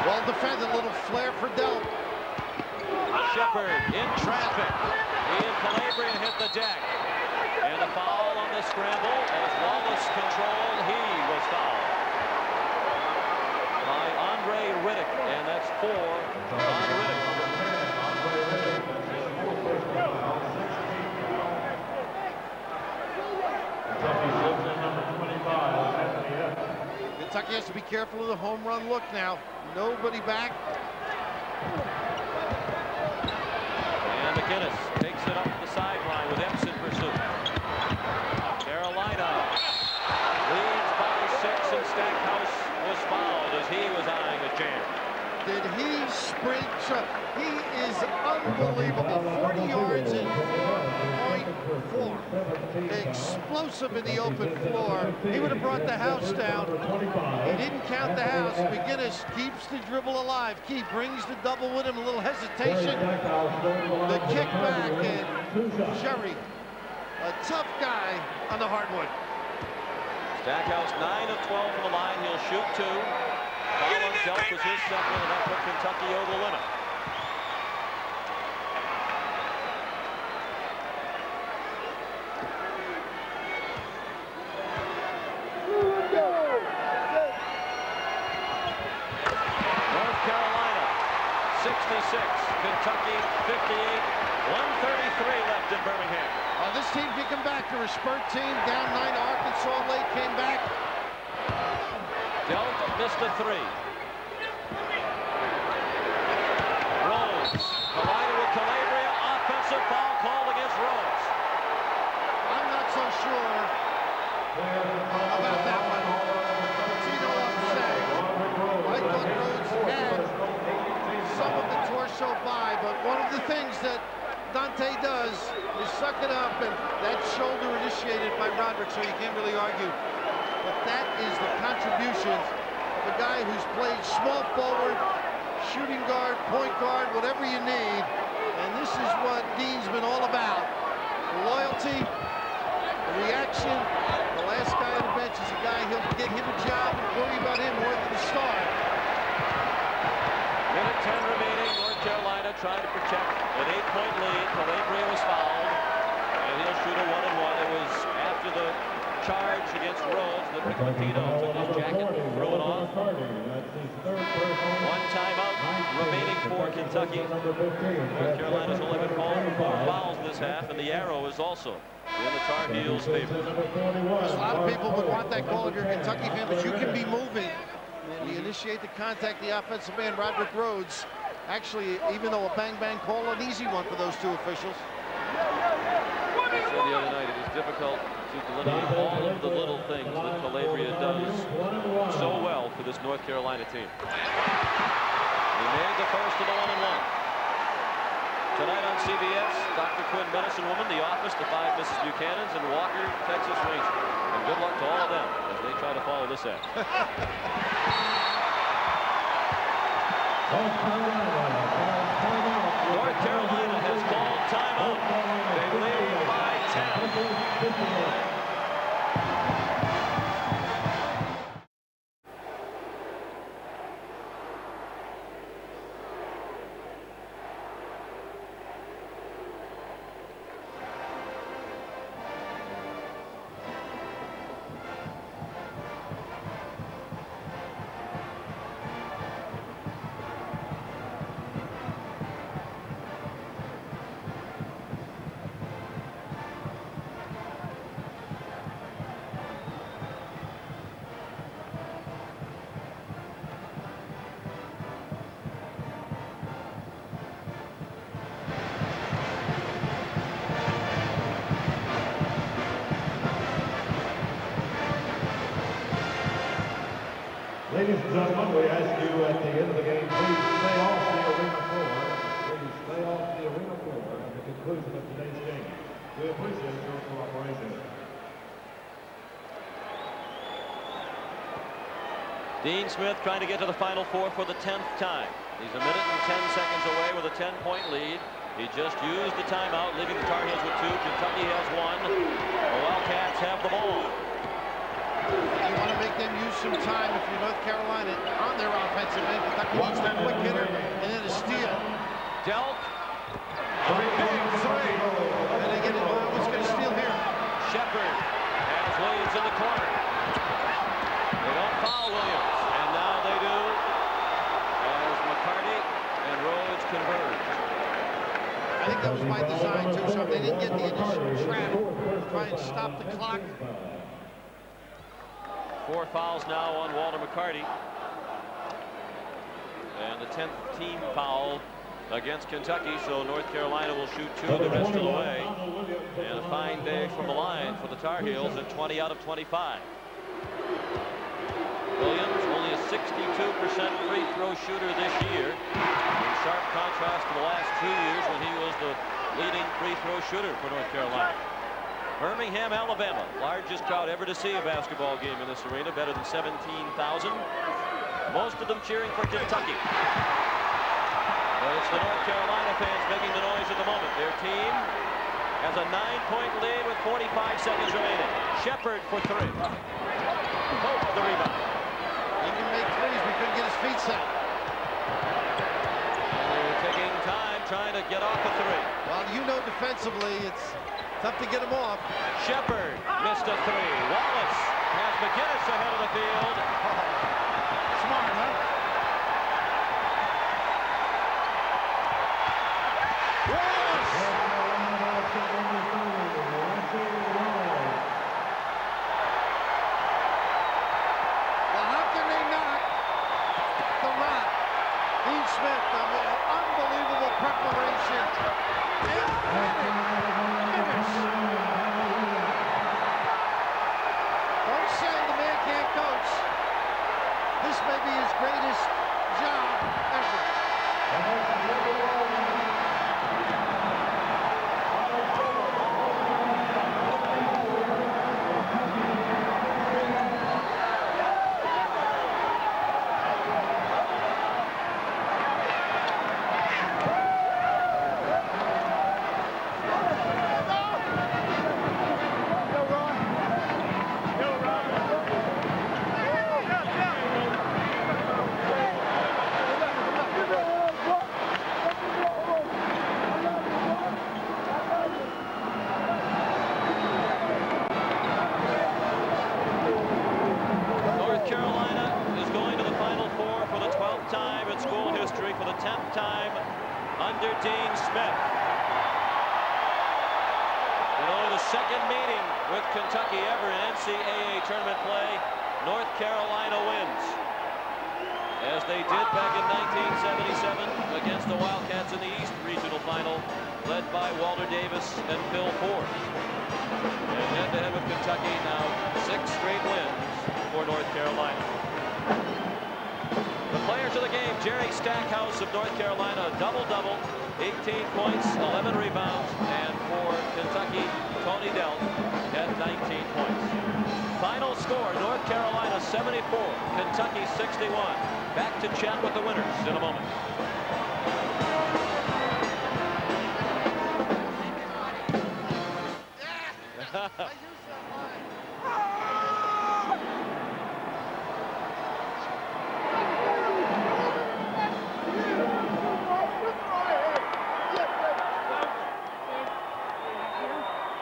Well defended, little flare for Delk. Shepard in traffic. He and Calabria hit the deck. And a foul on the scramble as Wallace controlled. He was fouled by Andre Riddick, and that's 4 on Riddick. Kentucky has to be careful of the home run look now. Nobody back. And McInnis takes it up the sideline with Epps in pursuit. Carolina leads by 6, and Stackhouse was fouled as he was eyeing a jam. Did he sprint? He is unbelievable. 40 yards in 4.4. Explosive in the open floor. He would have brought the house down. He didn't count the house. McInnis keeps the dribble alive. Key brings the double with him. A little hesitation. The kick back, and Jerry, a tough guy on the hardwood. Stackhouse 9 of 12 from the line. He'll shoot 2. Following Delk was his second, and that put Kentucky over the limit. North Carolina 66, Kentucky 58, 133 left in Birmingham. This team can come back. They're a spurt team. Down 9 to Arkansas late, came back. Delk missed a 3. Rhodes, collided with Calabria. Offensive foul called against Rhodes. I'm not so sure about that one. Pitino upset. I thought Rhodes had some of the torso by, but one of the things that Dante does is suck it up, and that shoulder initiated by Rodrick, so you can't really argue. But that is the contribution of a guy who's played small forward, shooting guard, point guard, whatever you need. And this is what Dean's been all about. The loyalty, the reaction. The last guy on the bench is a guy he'll get him a job and worry about him more than the star. Minute 10 remaining. North Carolina trying to protect an 8-point lead. Calabria was fouled, and he'll shoot a 1-and-1. It was after the charge against Rhodes that Pitino took his jacket and threw it off. One timeout remaining for Kentucky. North Carolina's only been called for 4 fouls this half, and the arrow is also in the Tar Heels' favor. A lot of people would want that call if you're a Kentucky fan, but you can be moving. And you initiate the contact, the offensive man, Rodrick Rhodes. Actually, even though a bang-bang call, an easy one for those two officials. I said the other night, it is difficult to delineate all of the little things that Calabria does so well for this North Carolina team. He made the first of the 1-and-1. Tonight on CBS, Dr. Quinn, Medicine Woman, The Office, The 5 Mrs. Buchanans, and Walker, Texas Ranger. And good luck to all of them as they try to follow this act. North Carolina has called timeout. They lead by 10. Ladies and gentlemen, we ask you at the end of the game, please stay off the arena floor. Please stay off the arena floor at the conclusion of today's game. We appreciate your cooperation. Dean Smith trying to get to the Final Four for the 10th time. He's a minute and 10 seconds away with a 10-point lead. He just used the timeout, leaving the Tar Heels with 2. Kentucky has 1. The Wildcats have the ball. You want to make them use some time if you're North Carolina on their offensive end. Kentucky needs a quick hitter and then a steal. Delk. Big three. And they get it. Who's going to steal here? Shepard has Williams in the corner. They don't foul Williams, and now they do as McCarty and Rhodes converge. I think that was by design too, so if they didn't get the initial trap, try and stop the clock. 4 fouls now on Walter McCarty. And the 10th team foul against Kentucky, so North Carolina will shoot 2 the rest of the way. And a fine day from the line for the Tar Heels at 20 out of 25. Williams, only a 62% free throw shooter this year, in sharp contrast to the last 2 years when he was the leading free throw shooter for North Carolina. Birmingham, Alabama, largest crowd ever to see a basketball game in this arena, better than 17,000. Most of them cheering for Kentucky. But it's the North Carolina fans making the noise at the moment. Their team has a 9-point lead with 45 seconds remaining. Shepard for 3. Hope the rebound. He can make threes, but couldn't get his feet set. And they're taking time trying to get off a 3. Well, you know defensively, it's tough to get him off. Shepard missed a 3. Wallace has McInnis ahead of the field. Smart, huh? Wallace! Well, how can they not? The rock. Dean Smith, unbelievable preparation. And finish. Don't say the man can't coach. This may be his greatest job ever. 10th time under Dean Smith. In only the second meeting with Kentucky ever in NCAA tournament play, North Carolina wins, as they did back in 1977 against the Wildcats in the East Regional Final, led by Walter Davis and Phil Ford. And head-to-head with Kentucky now, 6 straight wins for North Carolina. The players of the game: Jerry Stackhouse of North Carolina, a double-double, 18 points, 11 rebounds, and for Kentucky, Tony Delk had 19 points. Final score: North Carolina 74, Kentucky 61. Back to chat with the winners in a moment.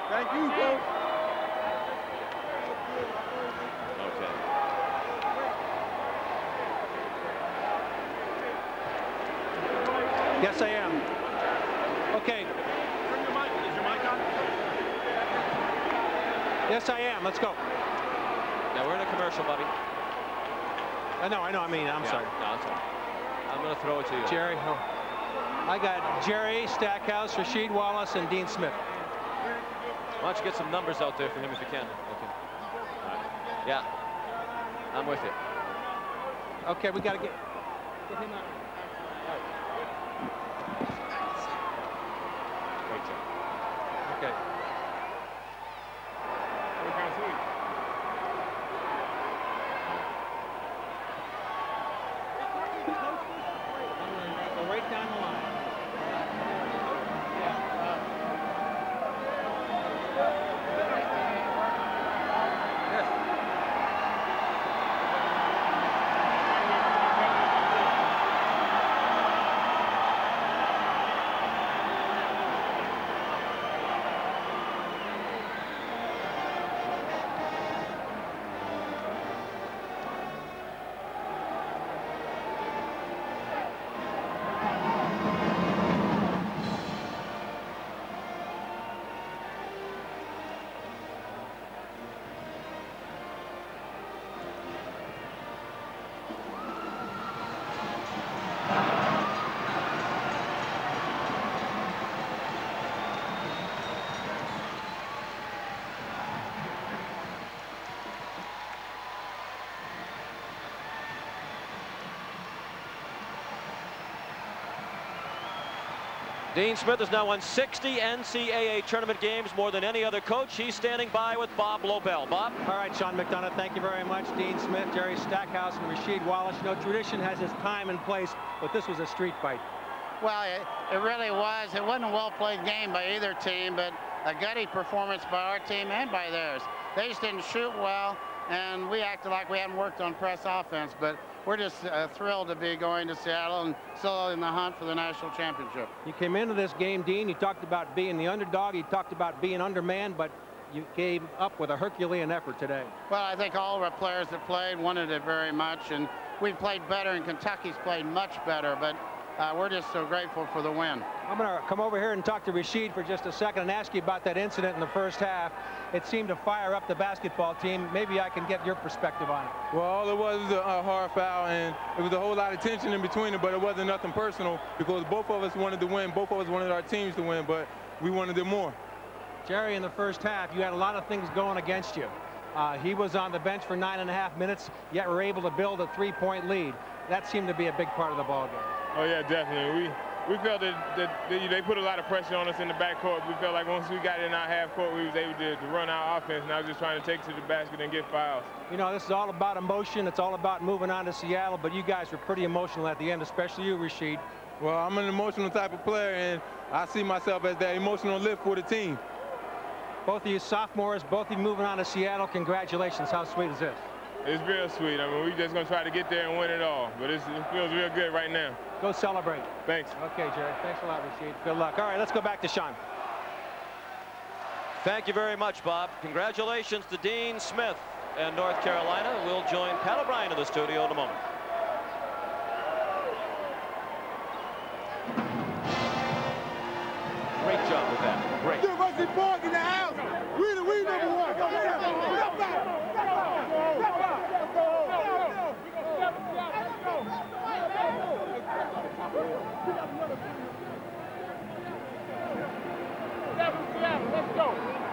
Thank you, folks. Okay. Yes, I am. Okay. Turn your mic. Is your mic on? Yes, I am. Let's go. Now we're in a commercial, Bobby. I know. I mean, I'm sorry. No, it's all right. I'm going to throw it to you. Jerry. Oh. I got Jerry Stackhouse, Rasheed Wallace, and Dean Smith. Why don't you get some numbers out there for him if you can? Okay. All right. Yeah. I'm with you. Okay, we got to get him out. Great job. Okay. Go right down the line. Dean Smith has now won 60 NCAA tournament games, more than any other coach. He's standing by with Bob Lobel. Bob? All right, Sean McDonough, thank you very much. Dean Smith, Jerry Stackhouse, and Rasheed Wallace. You know, tradition has its time and place, but this was a street fight. Well, it really was. It wasn't a well-played game by either team, but a gutty performance by our team and by theirs. They just didn't shoot well, and we acted like we hadn't worked on press offense, but we're just thrilled to be going to Seattle and still in the hunt for the national championship. You came into this game, Dean, you talked about being the underdog, you talked about being undermanned, but you gave up with a Herculean effort today. Well, I think all of our players that played wanted it very much, and we played better, and Kentucky's played much better, but we're just so grateful for the win. I'm going to come over here and talk to Rasheed for just a second and ask you about that incident in the first half. It seemed to fire up the basketball team. Maybe I can get your perspective on it. Well, all it was a hard foul, and it was a whole lot of tension in between it, but it wasn't nothing personal because both of us wanted to win. Both of us wanted our teams to win, but we wanted it more. Jerry, in the first half, you had a lot of things going against you. He was on the bench for 9.5 minutes, yet were able to build a 3-point lead. That seemed to be a big part of the ball game. Oh, yeah, definitely. We felt that they put a lot of pressure on us in the backcourt. We felt like once we got in our half court, we was able to run our offense, and I was just trying to take to the basket and get fouls. You know, this is all about emotion. It's all about moving on to Seattle, but you guys were pretty emotional at the end, especially you, Rasheed. Well, I'm an emotional type of player, and I see myself as that emotional lift for the team. Both of you sophomores, both of you moving on to Seattle. Congratulations. How sweet is this? It's real sweet. I mean, we're just going to try to get there and win it all, but it feels real good right now. Go celebrate. Thanks. Okay, Jerry. Thanks a lot, Rasheed. Good luck. All right, let's go back to Sean. Thank you very much, Bob. Congratulations to Dean Smith and North Carolina. We'll join Pat O'Brien in the studio in a moment. break. University Park in the house. We number one. Let's go.